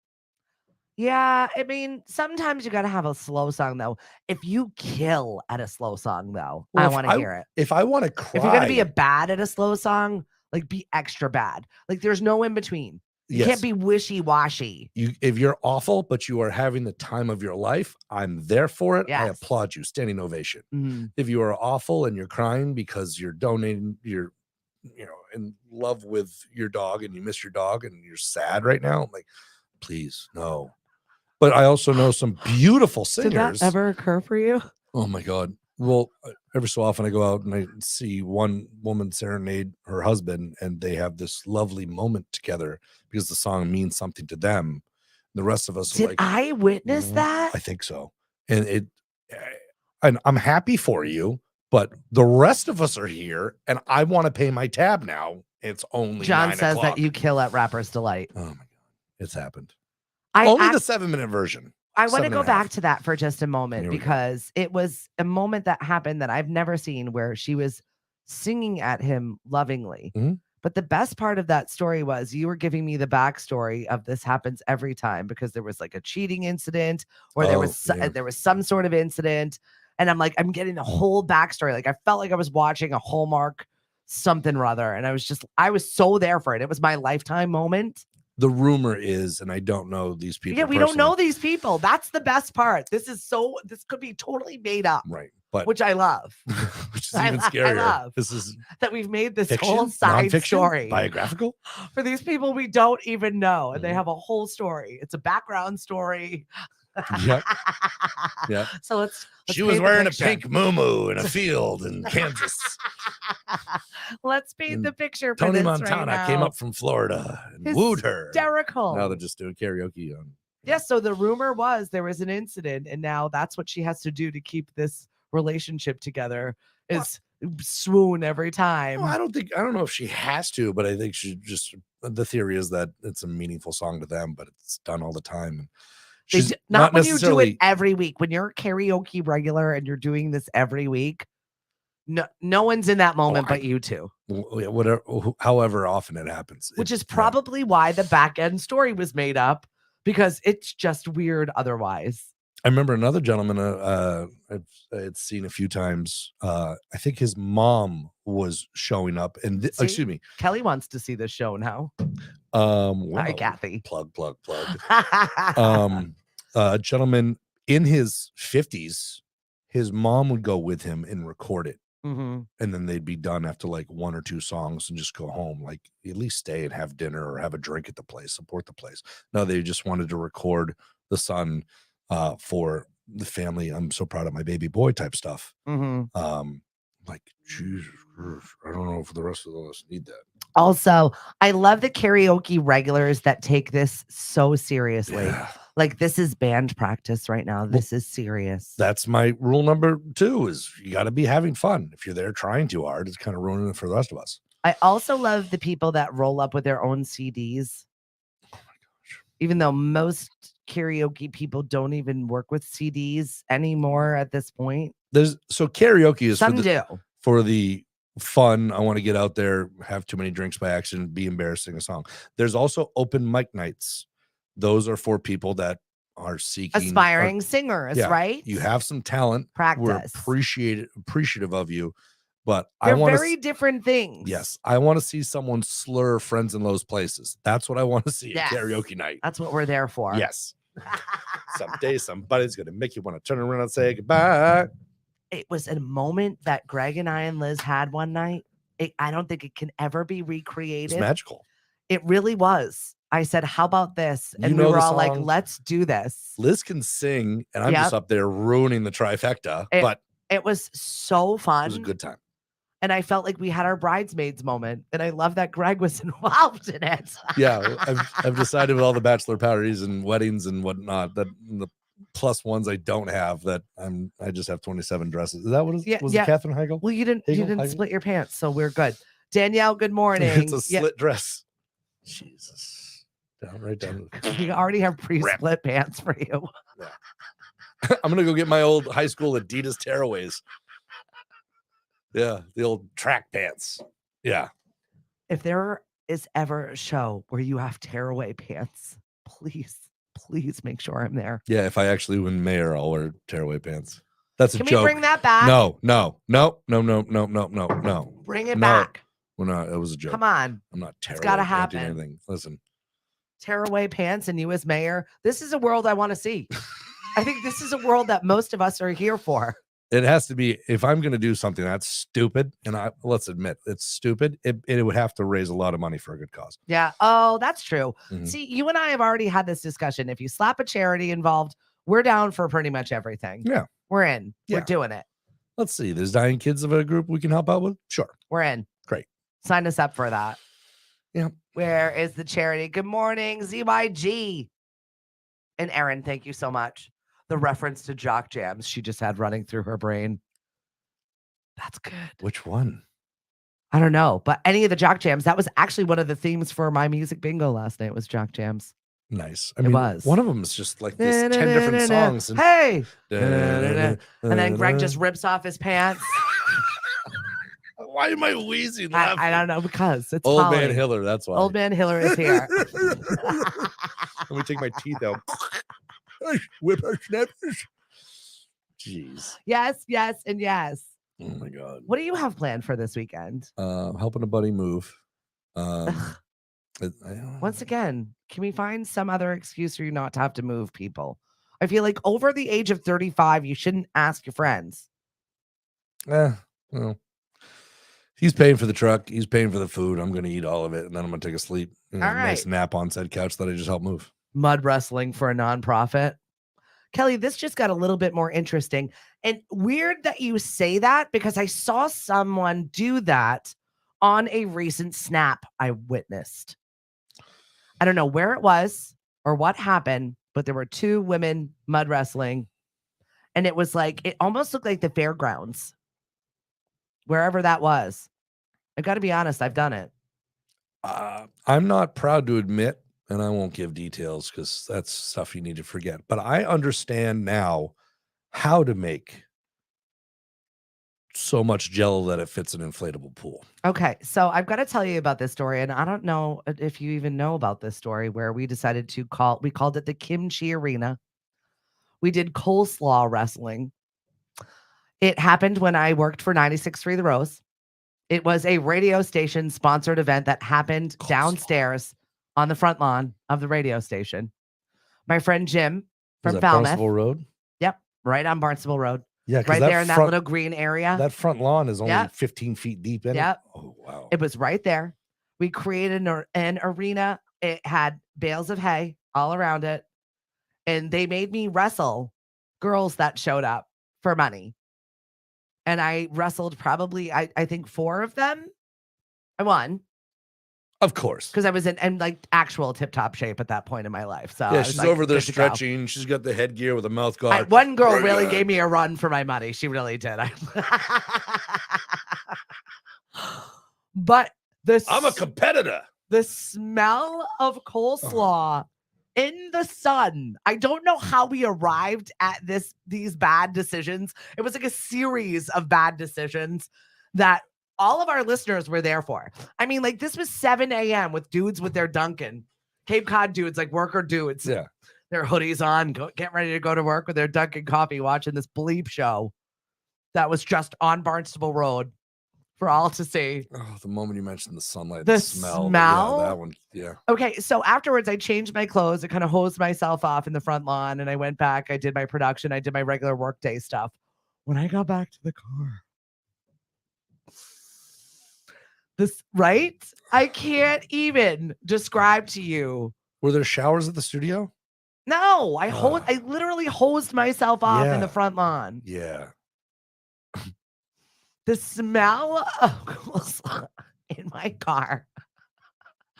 Yeah, I mean, sometimes you got to have a slow song, though. If you kill at a slow song, though, I want to hear it. If I want to cry. If you're going to be a bad at a slow song, like be extra bad. Like there's no in between. You can't be wishy-washy. If you're awful, but you are having the time of your life, I'm there for it. Yes. I applaud you. Standing ovation. Mm-hmm. If you are awful and you're crying because you're donating your in love with your dog and you miss your dog and you're sad right now, I'm like, please, no. But I also know some beautiful singers. Did that ever occur for you? Oh my God. Well, every so often I go out and I see one woman serenade her husband and they have this lovely moment together because the song means something to them. The rest of us did like, I witness that? I think so. And I'm happy for you. But the rest of us are here, and I want to pay my tab now. It's only John 9 says o'clock. that you kill at Rapper's Delight. Oh my God, it's happened. Only the 7-minute version. I want to go back to that for just a moment because it was a moment that happened that I've never seen where she was singing at him lovingly. Mm-hmm. But the best part of that story was you were giving me the backstory of this happens every time because there was like a cheating incident or there was some sort of incident. And I'm like, I'm getting the whole backstory. Like I felt like I was watching a Hallmark something or other. And I was so there for it. It was my lifetime moment. The rumor is, and I don't know these people. Yeah, we don't know these people. That's the best part. This could be totally made up. Right. But which I love. Which is even scarier. I love this is that we've made this fiction, whole side non-fiction, story. Biographical? For these people we don't even know. And they have a whole story. It's a background story. Yep. Yep. So let's She was paint the wearing a picture. pink moo in a field in Kansas. Let's paint And the picture for Tony this Montana right came now. up from Florida and wooed her. Hysterical. Now they're just doing karaoke on. Yeah, so the rumor was there was an incident, and now that's what she has to do to keep this relationship together is swoon every time. Well, I don't know if she has to, but I think she just, the theory is that it's a meaningful song to them, but it's done all the time. And she's not when necessarily, you do it every week. When you're a karaoke regular and you're doing this every week, no one's in that moment but you two. Whatever, however often it happens. Which is probably why the back end story was made up, because it's just weird otherwise. I remember another gentleman I'd seen a few times. I think his mom was showing up, and excuse me, Kelly wants to see this show now. Hi, Kathy. Plug. A gentleman in his 50s, his mom would go with him and record it. And then they'd be done after like 1 or 2 songs and just go home. Like, at least stay and have dinner or have a drink at the place, support the place. No, they just wanted to record the son for the family. I'm so proud of my baby boy type stuff. Like, Jesus, I don't know if the rest of us need that. Also, I love the karaoke regulars that take this so seriously. Yeah. Like, this is band practice right now. This is serious. That's my rule number 2 is you got to be having fun. If you're there trying too hard, it's kind of ruining it for the rest of us. I also love the people that roll up with their own CDs. Oh my gosh. Even though most karaoke people don't even work with CDs anymore at this point. So karaoke is some for the fun. I want to get out there, have too many drinks by accident, be embarrassing a song. There's also open mic nights. Those are for people that are seeking aspiring singers, right? You have some talent. Practice. We're appreciative of you, but they're very different things. Yes, I want to see someone slur friends in those places. That's what I want to see at karaoke night. That's what we're there for. Yes. Someday somebody's gonna make you want to turn around and say goodbye. It was a moment that Greg and I and Liz had one night. I don't think it can ever be recreated. It's magical. It really was. I said, how about this? And we were all like, let's do this. Liz can sing, and I'm just up there ruining the trifecta. But it was so fun. It was a good time. And I felt like we had our bridesmaids moment. And I love that Greg was involved in it. Yeah, I've decided with all the bachelor parties and weddings and whatnot that the plus ones I don't have, that I just have 27 dresses. Is that what it was? It Catherine Heigl? Well, you didn't split your pants, so we're good. Danielle, good morning. It's a slit dress. Jesus. Right down. We already have pre-split pants for you. Yeah. I'm gonna go get my old high school Adidas tearaways. Yeah, the old track pants. Yeah. If there is ever a show where you have tearaway pants, please make sure I'm there. Yeah, if I actually win mayor, I'll wear tearaway pants. That's a joke. Can we bring that back? No. Bring it back. Well, no, it was a joke. Come on. I'm not tearaway. It's gotta happen. Anything. Listen. Tearaway pants and you as mayor. This is a world I want to see. I think this is a world that most of us are here for. It has to be, if I'm going to do something that's stupid, and let's admit it's stupid, it would have to raise a lot of money for a good cause. Yeah. Oh, that's true. See, you and I have already had this discussion. If you slap a charity involved, we're down for pretty much everything. Yeah. We're in. Yeah. We're doing it. Let's see. There's dying kids of a group we can help out with. Sure. We're in. Great. Sign us up for that. Yeah. Where is the charity? Good morning, ZYG. And Erin, thank you so much. The reference to Jock Jams she just had running through her brain. That's good. Which one? I don't know, but any of the Jock Jams, that was actually one of the themes for my music bingo last night was Jock Jams. Nice. I mean, one of them is just like this 10 different songs. And, hey! And then Greg just rips off his pants. Why am I wheezing? I don't know, because it's Old Holly. Man Hiller. That's why. Old Man Hiller is here. Let me take my teeth out. Whippersnappers. Jeez. Yes, and yes. Oh my God. What do you have planned for this weekend? Helping a buddy move. Once again, can we find some other excuse for you not to have to move people? I feel like over the age of 35, you shouldn't ask your friends. Well, he's paying for the truck. He's paying for the food. I'm going to eat all of it, and then I'm going to take a sleep. All right. Nice nap on said couch that I just helped move. Mud wrestling for a nonprofit. Kelly, this just got a little bit more interesting. And weird that you say that because I saw someone do that on a recent snap I witnessed. I don't know where it was or what happened, but there were two women mud wrestling. And it was like, it almost looked like the fairgrounds, wherever that was. I got to be honest, I've done it. I'm not proud to admit, and I won't give details because that's stuff you need to forget. But I understand now how to make so much jello that it fits an inflatable pool. Okay, so I've got to tell you about this story, and I don't know if you even know about this story where we decided to we called it the Kimchi Arena. We did coleslaw wrestling. It happened when I worked for 96.3 The Rose. It was a radio station sponsored event that happened downstairs on the front lawn of the radio station. My friend Jim from Falmouth. Barnstable Road? Yep, right on Barnstable Road. Yeah, right there in that little green area. That front lawn is only 15 feet deep in it. Oh, wow. It was right there. We created an arena. It had bales of hay all around it. And they made me wrestle girls that showed up for money. And I wrestled probably, I think 4 of them. I won. Of course. Because I was in like actual tip-top shape at that point in my life. So yeah, she's like, over there stretching. She's got the headgear with a mouth guard. One girl really gave me a run for my money. She really did. But I'm a competitor. The smell of coleslaw in the sun. I don't know how we arrived at these bad decisions. It was like a series of bad decisions that all of our listeners were there for. I mean, like this was 7 a.m. with dudes with their Dunkin'. Cape Cod dudes, like worker dudes. Yeah. Their hoodies on, getting ready to go to work with their Dunkin' coffee, watching this bleep show that was just on Barnstable Road for all to see. Oh, the moment you mentioned the sunlight, the smell. Yeah, that one. Yeah. Okay, so afterwards, I changed my clothes. I kind of hosed myself off in the front lawn, and I went back. I did my production. I did my regular workday stuff. When I got back to the car, I can't even describe to you. Were there showers at the studio? No, I literally hosed myself off in the front lawn. Yeah. The smell of coleslaw in my car.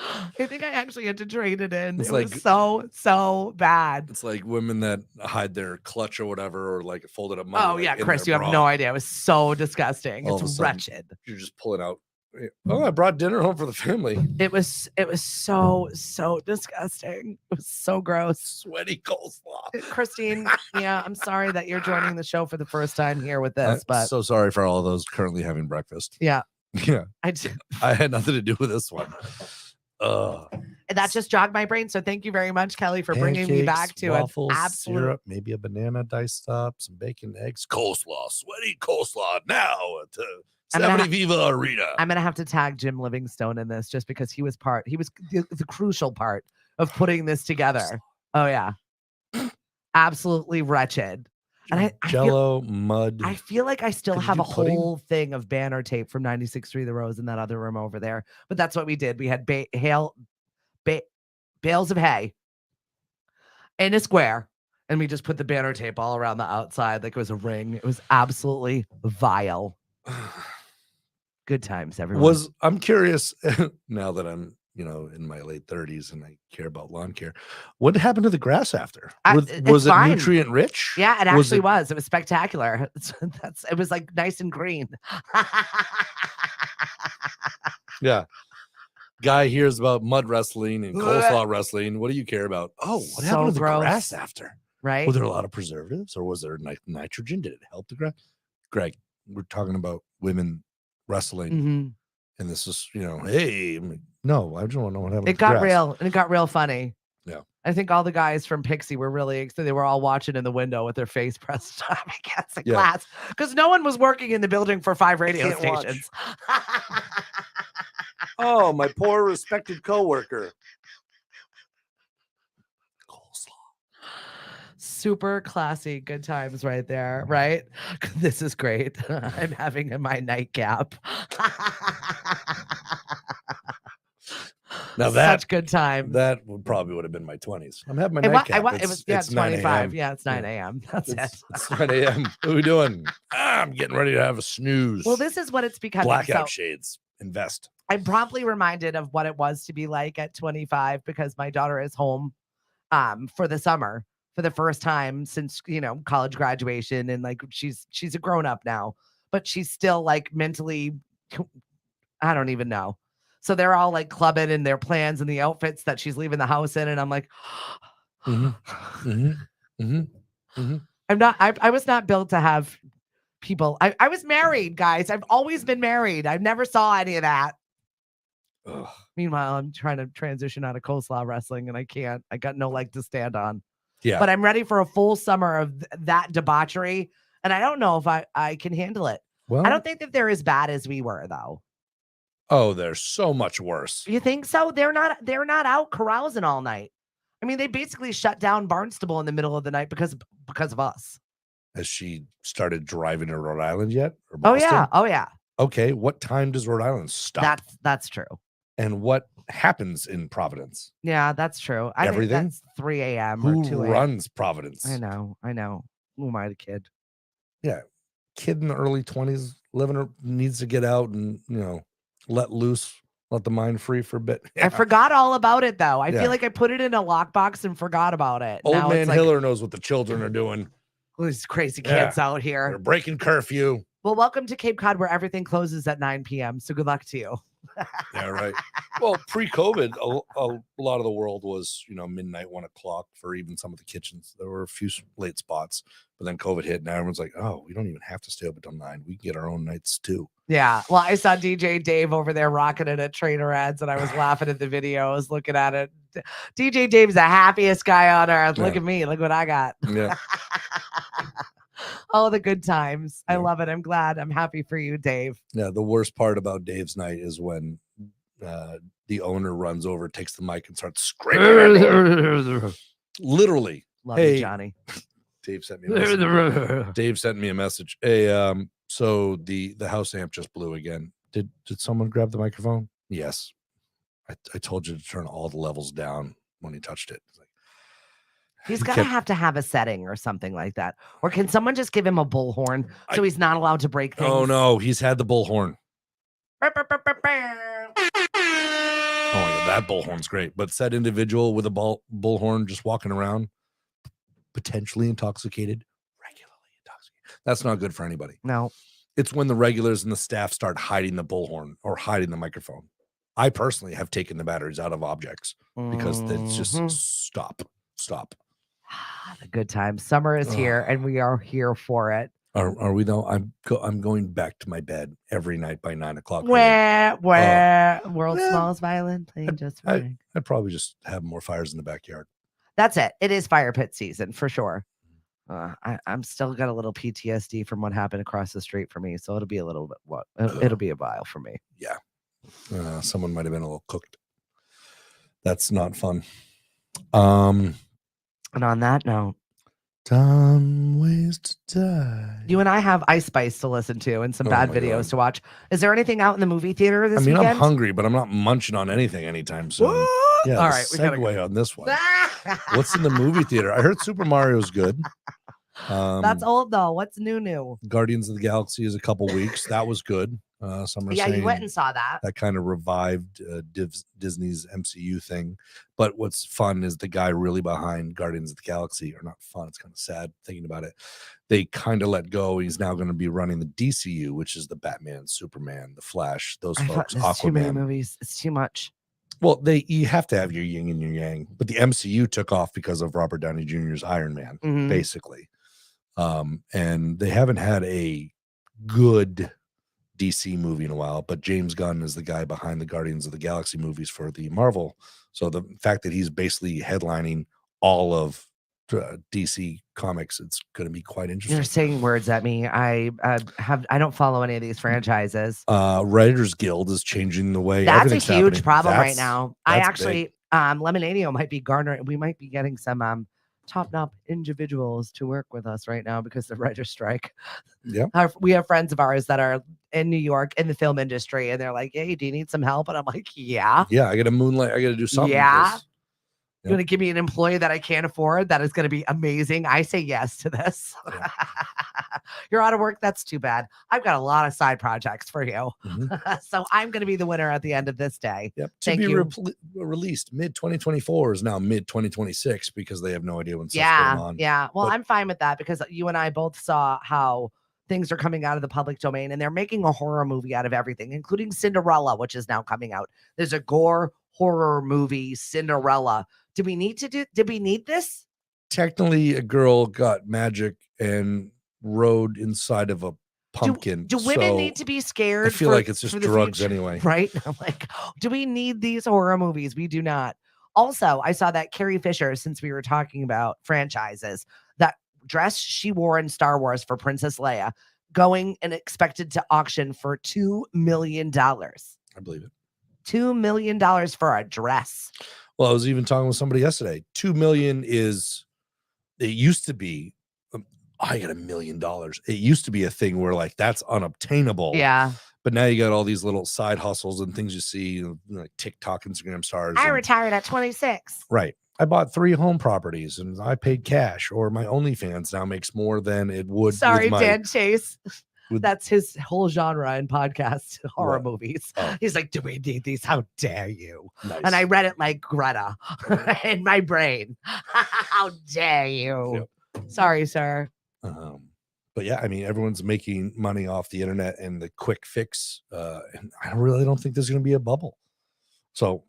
I think I actually had to trade it in. It was so bad. It's like women that hide their clutch or whatever, or like folded up money. Oh yeah, Chris, you have no idea. It was so disgusting. It's wretched. You're just pulling out. Oh, I brought dinner home for the family. It was so disgusting. It was so gross. Sweaty coleslaw. Christine, yeah, I'm sorry that you're joining the show for the first time here with this, but so sorry for all of those currently having breakfast. Yeah. Yeah. I had nothing to do with this one. And that just jogged my brain. So thank you very much, Kelly, for bringing me back to waffles, an absolute syrup, maybe a banana diced up, some bacon, eggs, coleslaw, sweaty coleslaw now at 70 Viva Arena. I'm gonna have to tag Jim Livingstone in this just because he was the crucial part of putting this together. Oh yeah, absolutely wretched. And Jello, mud. I feel like I still have a whole thing of banner tape from 96.3 The Rose in that other room over there. But that's what we did. We had bales of hay in a square, and we just put the banner tape all around the outside like it was a ring. It was absolutely vile. Good times, everyone. I'm curious now that I'm, in my late 30s and I care about lawn care. What happened to the grass after? Was it nutrient rich? Yeah, it actually was. It was spectacular. It was like nice and green. Yeah. Guy hears about mud wrestling and coleslaw wrestling. What do you care about? Oh, what happened to the grass after? Right. Were there a lot of preservatives, or was there nitrogen? Did it help the grass? Greg, we're talking about women wrestling. Mm-hmm. And this is, hey, no, I just want to know what happened. It got real, and it got real funny. Yeah. I think all the guys from Pixie were really excited. They were all watching in the window with their face pressed up against the glass because no one was working in the building for 5 radio stations. Oh, my poor respected coworker. Super classy, good times right there, right? This is great. I'm having in my nightcap. Now Such good times. that would have been my 20s. I'm having my It nightcap. was, it's 9 25. a.m. Yeah, it's 9 a.m. That's it. It's 9 a.m. What are we doing? I'm getting ready to have a snooze. Well, this is what it's becoming. Blackout shades. Invest. I'm promptly reminded of what it was to be like at 25 because my daughter is home for the summer for the first time since, college graduation. And like, she's a grown up now, but she's still like mentally, I don't even know. So they're all like clubbing in their plans and the outfits that she's leaving the house in. And I'm like, I was not built to have people. I was married, guys. I've always been married. I never saw any of that. Ugh. Meanwhile, I'm trying to transition out of coleslaw wrestling and I can't. I got no leg to stand on. Yeah. But I'm ready for a full summer of that debauchery. And I don't know if I can handle it. Well, I don't think that they're as bad as we were, though. Oh, they're so much worse. You think so? They're not out carousing all night. I mean, they basically shut down Barnstable in the middle of the night because of us. Has she started driving to Rhode Island yet? Or Boston? Oh yeah. Okay, what time does Rhode Island stop? That's true. And what happens in Providence? Yeah, that's true. I Everything? think that's 3 a.m. Who or 2 a.m. runs Providence? I know. Who am I, the kid? Yeah, kid in the early 20s needs to get out and let loose, let the mind free for a bit. Yeah. I forgot all about it though. I feel like I put it in a lockbox and forgot about it. Old man Hiller knows what the children are doing. These crazy kids out here. They're breaking curfew. Well, welcome to Cape Cod where everything closes at 9 p.m. So good luck to you. Yeah, right. Well, pre-COVID, a lot of the world was, midnight, 1 o'clock for even some of the kitchens. There were a few late spots, but then COVID hit. Now everyone's like, oh, we don't even have to stay up until 9. We can get our own nights too. Yeah. Well, I saw DJ Dave over there rocking it at Trainer Ads, and I was laughing at the video. I was looking at it. DJ Dave's the happiest guy on earth. Look at me. Look what I got. Yeah. All the good times. I love it. I'm glad. I'm happy for you, Dave. Yeah. The worst part about Dave's night is when the owner runs over, takes the mic, and starts screaming. Literally. Love you, Johnny. Dave sent me a message. Hey, so the house amp just blew again. Did someone grab the microphone? Yes. I told you to turn all the levels down when he touched it. It's like, he's got to have a setting or something like that. Or can someone just give him a bullhorn so he's not allowed to break things? Oh, no. He's had the bullhorn. Oh, yeah, that bullhorn's great. But said individual with a bullhorn just walking around, potentially intoxicated, regularly intoxicated. That's not good for anybody. No. It's when the regulars and the staff start hiding the bullhorn or hiding the microphone. I personally have taken the batteries out of objects because it's just stop. The good times. Summer is here and we are here for it. Are we though? I'm going back to my bed every night by 9 o'clock. Where world's smallest violin playing just fine. I'd probably just have more fires in the backyard. That's it. It is fire pit season for sure. I'm still got a little PTSD from what happened across the street for me, so it'll be a little bit. It'll be a while for me. Yeah. Someone might have been a little cooked. That's not fun. And on that note, dumb ways to die. You and I have Ice Spice to listen to and some bad videos to watch. Is there anything out in the movie theater this weekend? I'm hungry, but I'm not munching on anything anytime soon. What? Yeah, all right. Segue on this one. What's in the movie theater? I heard Super Mario's good. That's old though. What's new? Guardians of the Galaxy is a couple weeks. That was good. You went and saw that. That kind of revived Disney's MCU thing. But what's fun is the guy really behind Guardians of the Galaxy, or not fun, it's kind of sad thinking about it. They kind of let go. He's now going to be running the DCU, which is the Batman, Superman, the Flash, those folks. Aquaman. Too many movies. It's too much. Well, you have to have your yin and your yang, but the MCU took off because of Robert Downey Jr.'s Iron Man, basically. And they haven't had a good DC movie in a while, but James Gunn is the guy behind the Guardians of the Galaxy movies for the Marvel. So the fact that he's basically headlining all of DC comics, it's going to be quite interesting. You're saying words at me. I don't follow any of these franchises. Writers Guild is changing the way that's a huge problem right now. I actually big. Lemonadio might be garnering. We might be getting some top-notch individuals to work with us right now because of the writer's strike. Yeah, we have friends of ours that are in New York in the film industry, and they're like, "Hey, do you need some help?" And I'm like, "Yeah, Yeah, I got to moonlight. I got to do something. yeah." 'Cause- You want to give me an employee that I can't afford that is going to be amazing? I say yes to this. Yeah. You're out of work. That's too bad. I've got a lot of side projects for you. Mhm. So I'm going to be the winner at the end of this day. Yep. To Thank be you. released mid 2024 is now mid 2026 because they have no idea when stuff's going Yeah. on. Yeah. Well, But I'm fine with that because you and I both saw how things are coming out of the public domain and they're making a horror movie out of everything, including Cinderella, which is now coming out. There's a gore horror movie, Cinderella. Did we need this? technically, a girl got magic and rode inside of a pumpkin. Do women so need to be I scared feel like it's for just the drugs future? anyway. Right? I'm like, do we need these horror movies? We do not. Also, I saw that Carrie Fisher, since we were talking about franchises, that dress she wore in Star Wars for Princess Leia going and expected to auction for $2 million. I believe it. $2 million for a dress. Well, I was even talking with somebody yesterday. 2 million is, it used to be, I got $1 million. It used to be a thing where like that's unobtainable. Yeah. But now you got all these little side hustles and things you see, like TikTok, Instagram stars. I and- retired at 26. Right. I bought 3 home properties and I paid cash, or my OnlyFans now makes more than it would. Sorry, with my, Dan Chase. with- That's his whole genre in podcast horror What? movies. Oh. He's like, do we need these? How dare you? Nice. And I read it like Greta in my brain. How dare you? Sorry, sir. But yeah, I mean, everyone's making money off the internet and the quick fix. And I really don't think there's going to be a bubble. So,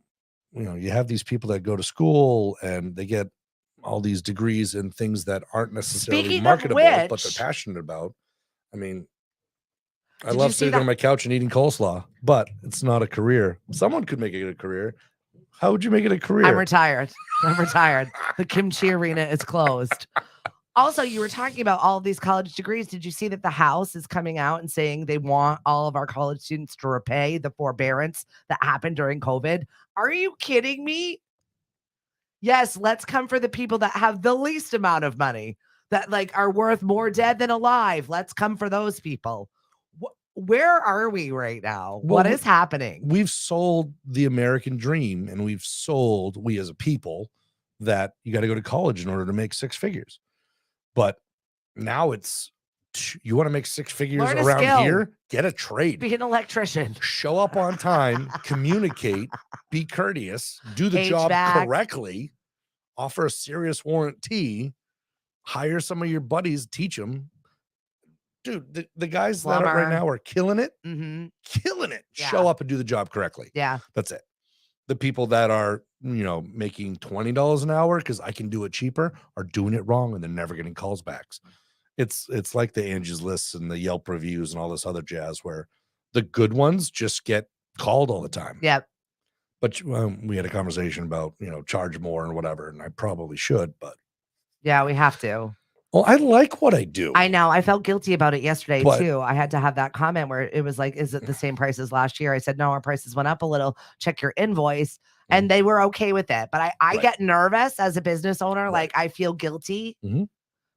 you have these people that go to school and they get all these degrees in things that aren't necessarily Speaking of marketable, but which- they're passionate about. I mean, I Did you love see sitting on my couch and eating coleslaw, but it's not a career. Someone could make it a career. How would you make it a career? I'm retired. I'm retired. The kimchi arena is closed. Also, you were talking about all of these college degrees. Did you see that the House is coming out and saying they want all of our college students to repay the forbearance that happened during COVID? Are you kidding me? Yes, let's come for the people that have the least amount of money, that like are worth more dead than alive. Let's come for those people. Where are we right now? Well, what is happening? We've sold the American dream, and we as a people, that you got to go to college in order to make 6 figures. But now it's, you want to make 6 figures Learn a around skill. here? Get a trade. Be an electrician. Show up on time, communicate, be courteous, do the job HVAC. correctly, offer a serious warranty, hire some of your buddies, teach them. Dude, the guys that are right Plumber. now are killing it. Mm-hmm. Killing it. Yeah. Show up and do the job correctly. Yeah. That's it. The people that are, making $20 an hour because I can do it cheaper are doing it wrong and they're never getting calls backs. It's like the Angie's Lists and the Yelp reviews and all this other jazz where the good ones just get called all the time. Yep. But we had a conversation about, charge more and whatever, and I probably should, but. Yeah, we have to. Well, I like what I do. I know. I felt guilty about it yesterday But- too. I had to have that comment where it was like, is it the same price as last year? I said, no, our prices went up a little. Check your invoice. And they were okay with it. But I Right. get nervous as a business owner. Right. Like I feel guilty. Mhm.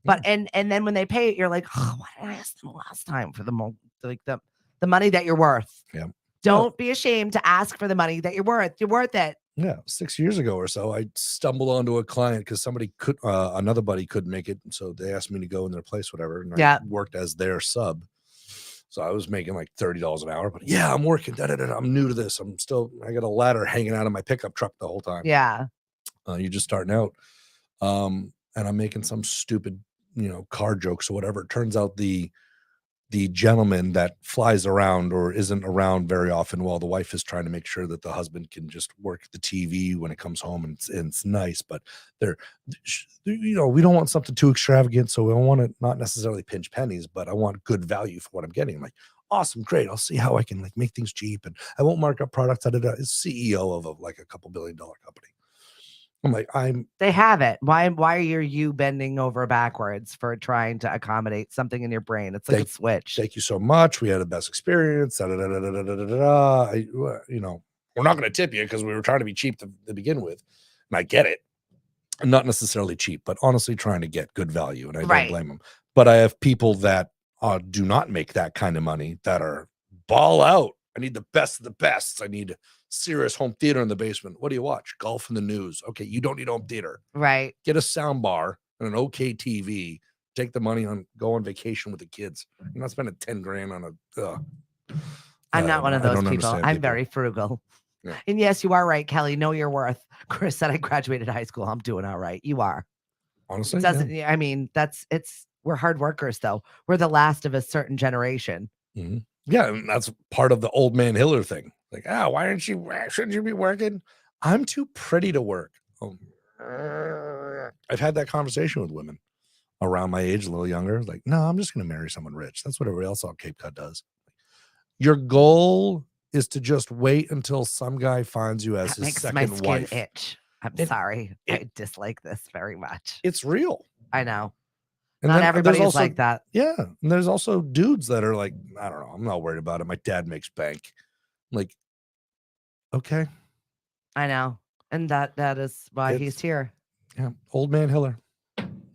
But and then when they pay it, you're like, oh, why did I ask them last time for the money that you're worth? Yeah. Don't be ashamed to ask for the money that you're worth. You're worth it. Yeah, 6 years ago or so, I stumbled onto a client because somebody could, another buddy couldn't make it, so they asked me to go in their place, whatever. And Yeah. I worked as their sub, so I was making like $30 an hour. But yeah, I'm working. I'm new to this. I got a ladder hanging out of my pickup truck the whole time. Yeah. You're just starting out, and I'm making some stupid, car jokes or whatever. It turns out the gentleman that flies around or isn't around very often while the wife is trying to make sure that the husband can just work the TV when it comes home and it's nice, but we don't want something too extravagant. So we don't want to not necessarily pinch pennies, but I want good value for what I'm getting. I'm like, awesome, great. I'll see how I can make things cheap and I won't mark up products. It's CEO of a couple $1 billion company. I'm like, They have it. Why are you bending over backwards for trying to accommodate something in your brain? It's like a switch. thank you so much. We had the best experience. We're not going to tip you because we were trying to be cheap to begin with. And I get it. Not necessarily cheap, but honestly trying to get good value. And I don't blame them. But I have people that do not make that kind of money that are ball out. I need the best of the best. I need serious home theater in the basement. What do you watch? Golf and the news. Okay, you don't need home theater. Right. Get a sound bar and an okay TV. Take the money go on vacation with the kids. You're not spending 10 grand on a. I'm not one of those people. Understand I'm people. very frugal. Yeah. And yes, you are right, Kelly. Know your worth. Chris said I graduated high school. I'm doing all right. You are. Honestly, It doesn't. I mean, we're hard workers, though. We're the last of a certain generation. Mhm. Yeah, and that's part of the old man Hiller thing. Like, shouldn't you be working? I'm too pretty to work. Oh. I've had that conversation with women around my age, a little younger. Like, no, I'm just going to marry someone rich. That's what everybody else on Cape Cod does. Your goal is to just wait until some guy finds you as That his makes second my skin wife. itch. I'm sorry. I dislike this very much. It's real. I know. And Not then everybody there's is like that. Yeah. And there's also dudes that are like, I don't know. I'm not worried about it. My dad makes bank. Like, okay. I know. And that is why he's here. Yeah. Old man Hiller.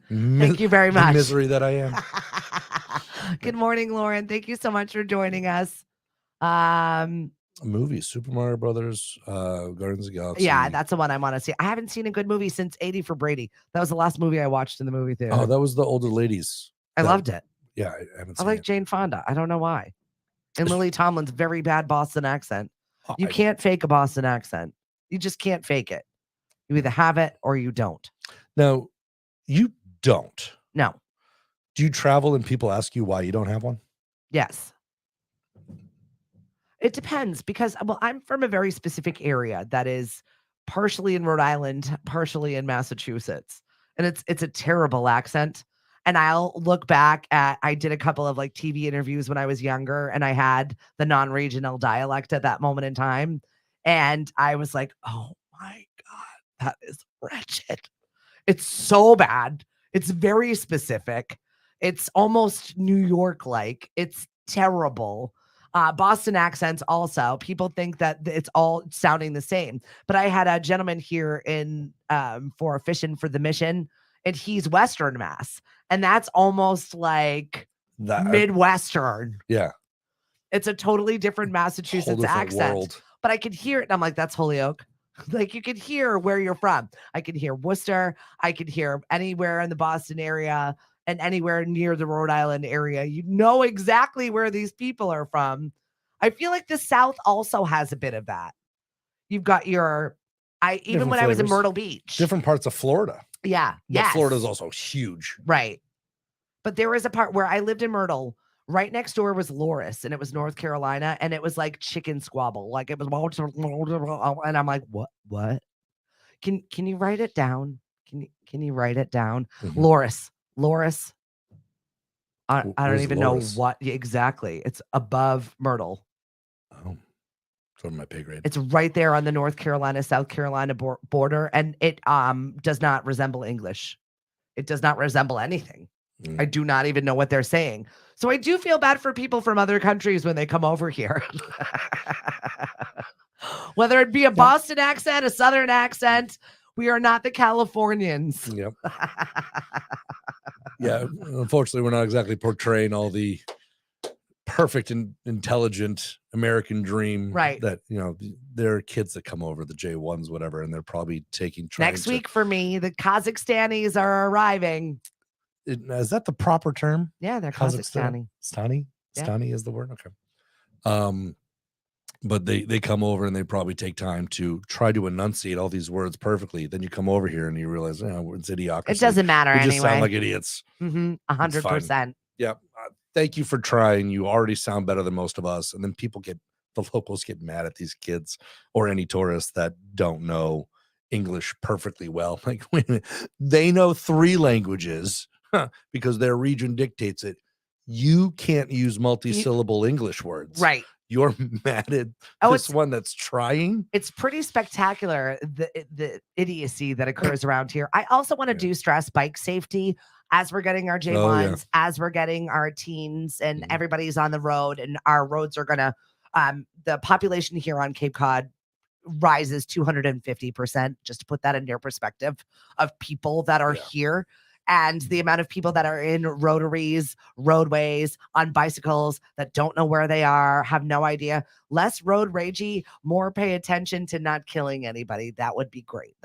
Thank you very much. The misery that I am. Good morning, Lauren. Thank you so much for joining us. A movie, Super Mario Brothers, Guardians of the Galaxy. Yeah, that's the one I want to see. I haven't seen a good movie since 80 for Brady. That was the last movie I watched in the movie theater. Oh, that was the older ladies. I loved it. Yeah, I haven't seen I like it. Jane Fonda. I don't know why. And Lily Tomlin's very bad Boston accent. You can't fake a Boston accent. You just can't fake it. You either have it or you don't. No, you don't. No. Do you travel and people ask you why you don't have one? Yes. It depends because, well, I'm from a very specific area that is partially in Rhode Island, partially in Massachusetts. And it's a terrible accent. And I'll look back at, I did a couple of like TV interviews when I was younger and I had the non-regional dialect at that moment in time. And I was like, oh my God, that is wretched. It's so bad. It's very specific. It's almost New York-like. It's terrible. Boston accents also. People think that it's all sounding the same. But I had a gentleman here in for Fishing for the Mission, and he's Western Mass. And that's almost like Midwestern. Yeah. It's a totally different Massachusetts accent. World. But I could hear it, and I'm like, that's Holyoke. Like, you could hear where you're from. I could hear Worcester. I could hear anywhere in the Boston area and anywhere near the Rhode Island area. You know exactly where these people are from. I feel like the South also has a bit of that. You've got even when I was in Myrtle Beach. Different parts of Florida. Yeah. But Florida's also huge. Right. But there was a part where I lived in Myrtle. Right next door was Loris, and it was North Carolina, and it was like chicken squabble. Like it was, and I'm like, what? Can you write it down? Can you write it down? Mm-hmm. Loris. I don't even know what exactly. It's above Myrtle. Oh, it's on my pay grade. It's right there on the North Carolina, South Carolina border, and it does not resemble English. It does not resemble anything. I do not even know what they're saying. So I do feel bad for people from other countries when they come over here. Whether it be a Boston accent, a Southern accent, we are not the Californians. Yep. Yeah. Unfortunately, we're not exactly portraying all the perfect and intelligent American dream. Right. That, there are kids that come over, the J1s, whatever, and they're probably next week for me, the Kazakhstanis are arriving. Is that the proper term? Yeah, they're Kazakhstani. Stani is the word. Okay. But they come over and they probably take time to try to enunciate all these words perfectly. Then you come over here and you realize, it's idiocracy. It doesn't matter anyway. We just sound like idiots. 100%. Yeah. Thank you for trying. You already sound better than most of us. And then the locals get mad at these kids or any tourists that don't know English perfectly well. Like, wait a minute, they know 3 languages. Because their region dictates it. You can't use multi-syllable English words. Right. You're mad at this one that's trying. It's pretty spectacular, the idiocy that occurs around here. I also want to do stress bike safety as we're getting our J1s, as we're getting our teens, and everybody's on the road, and our roads are going to, the population here on Cape Cod rises 250%, just to put that in your perspective of people that are here. and the amount of people that are in rotaries, roadways, on bicycles that don't know where they are, have no idea. Less road ragey, more pay attention to not killing anybody. That would be great.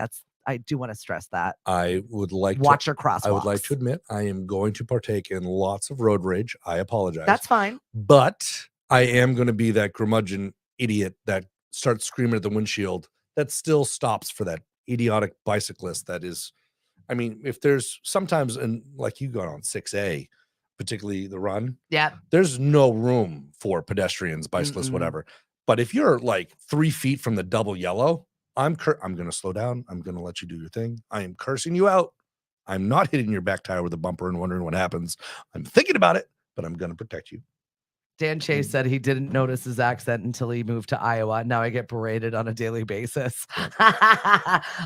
I do want to stress that. I would like Watch your crosswalks. I would like to admit I am going to partake in lots of road rage. I apologize. That's fine. But I am going to be that curmudgeon idiot that starts screaming at the windshield that still stops for that idiotic bicyclist that is, I mean, if there's sometimes, and like you got on 6A, particularly the run, there's no room for pedestrians, bicyclists, whatever. But if you're like 3 feet from the double yellow, I'm going to slow down. I'm going to let you do your thing. I am cursing you out. I'm not hitting your back tire with a bumper and wondering what happens. I'm thinking about it, but I'm going to protect you. Dan Chase said he didn't notice his accent until he moved to Iowa. Now I get berated on a daily basis.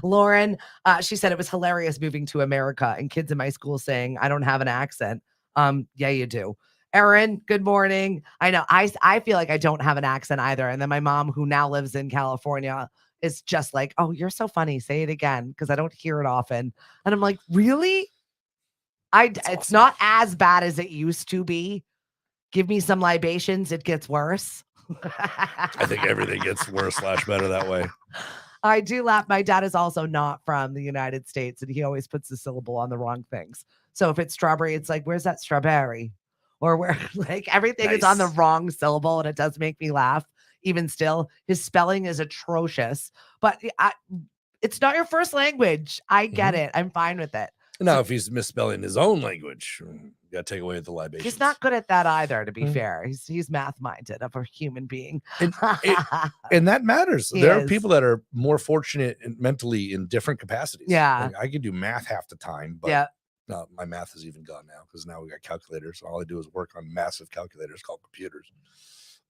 Lauren, she said it was hilarious moving to America and kids in my school saying, I don't have an accent. Yeah, you do. Erin, good morning. I know I feel like I don't have an accent either. And then my mom, who now lives in California, is just like, oh, you're so funny. Say it again, because I don't hear it often. And I'm like, really? It's awesome. Not as bad as it used to be. Give me some libations, it gets worse. I think everything gets worse / better that way. I do laugh. My dad is also not from the United States, and he always puts the syllable on the wrong things. So if it's strawberry, it's like, where's that strawberry? Or where, like, everything is on the wrong syllable, and it does make me laugh. Even still, his spelling is atrocious, but it's not your first language. I get it. I'm fine with it. Now, if he's misspelling his own language, you got to take away the libations. He's not good at that either, to be fair. He's math-minded of a human being. And that matters. There are people that are more fortunate mentally in different capacities. Yeah. Like, I could do math half the time, but my math is even gone now because now we got calculators. All I do is work on massive calculators called computers.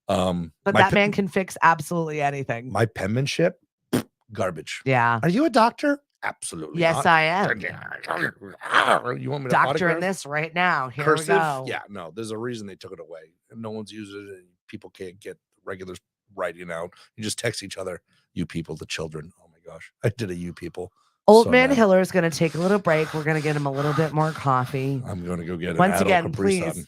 But that man can fix absolutely anything. My penmanship, garbage. Yeah. Are you a doctor? Absolutely. Yes, not. I am. You want me to doctor in this right now? Here cursive? We go. Yeah, no. There's a reason they took it away, and no one's using it. And people can't get regular writing out. You just text each other. You people, the children. Oh my gosh, I did a you people. Old man Hiller is going to take a little break. We're going to get him a little bit more coffee. I'm going to go get once again, Capri please. Sun.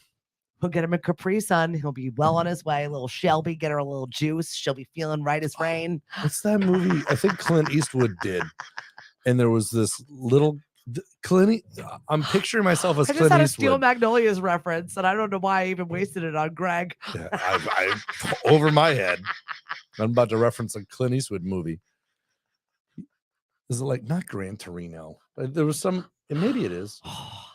We'll get him a Capri Sun. He'll be well on his way. A little Shelby, get her a little juice. She'll be feeling right as rain. What's that movie? I think Clint Eastwood did. And there was this little Clint. I'm picturing myself as Clint Eastwood. I just had a Steel Magnolias reference, and I don't know why I even wasted it on Greg. Yeah, I over my head. I'm about to reference a Clint Eastwood movie. Is it like not Gran Torino? There was some, and maybe it is.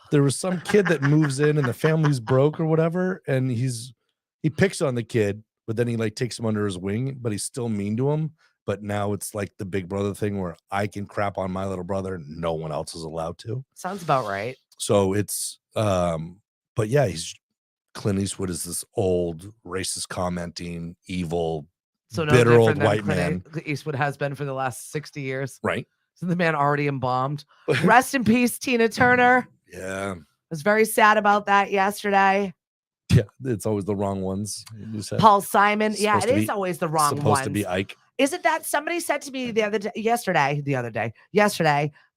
There was some kid that moves in and the family's broke or whatever, and he picks on the kid, but then he like takes him under his wing, but he's still mean to him. But now it's like the big brother thing where I can crap on my little brother, no one else is allowed to. Sounds about right. So it's but yeah, Clint Eastwood is this old racist commenting, evil, bitter old white man. Eastwood has been for the last 60 years. Right. So the man already embalmed. Rest in peace, Tina Turner. Yeah. I was very sad about that yesterday. Yeah, it's always the wrong ones. Paul Simon. Yeah, it is always the wrong ones. Supposed to be Ike. Isn't that somebody said to me yesterday,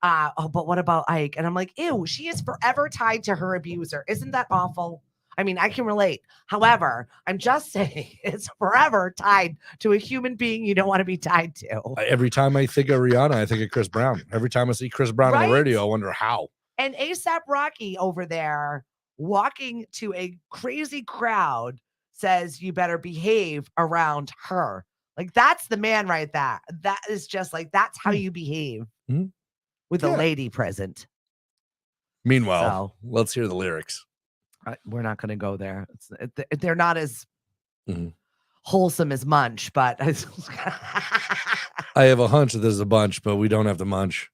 but what about Ike? And I'm like, ew, she is forever tied to her abuser. Isn't that awful? I mean, I can relate. However, I'm just saying it's forever tied to a human being you don't want to be tied to. Every time I think of Rihanna, I think of Chris Brown. Every time I see Chris Brown on the radio, I wonder how. And A$AP Rocky over there walking to a crazy crowd says, you better behave around her. Like, that's the man right there. That is just like, that's how you behave with a lady present. Meanwhile, let's hear the lyrics. We're not going to go there. They're not as wholesome as Munch, but I have a hunch that there's a bunch, but we don't have to munch.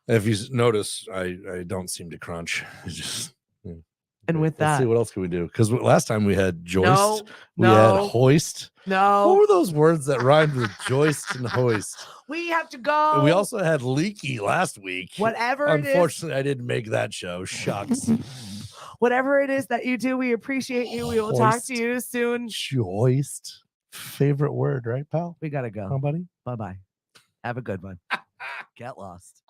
If you notice, I don't seem to crunch. It's just, and with let's that, see what else can we do? Because last time we had joist, we had hoist. No, what were those words that rhymed with joist and hoist? We have to go. We also had leaky last week. Whatever. Unfortunately, I didn't make that show. Shucks. Whatever it is that you do, we appreciate you. We will talk to you soon. Joist. Favorite word, right, pal? We gotta go. Oh, buddy. Bye-bye. Have a good one. Get lost.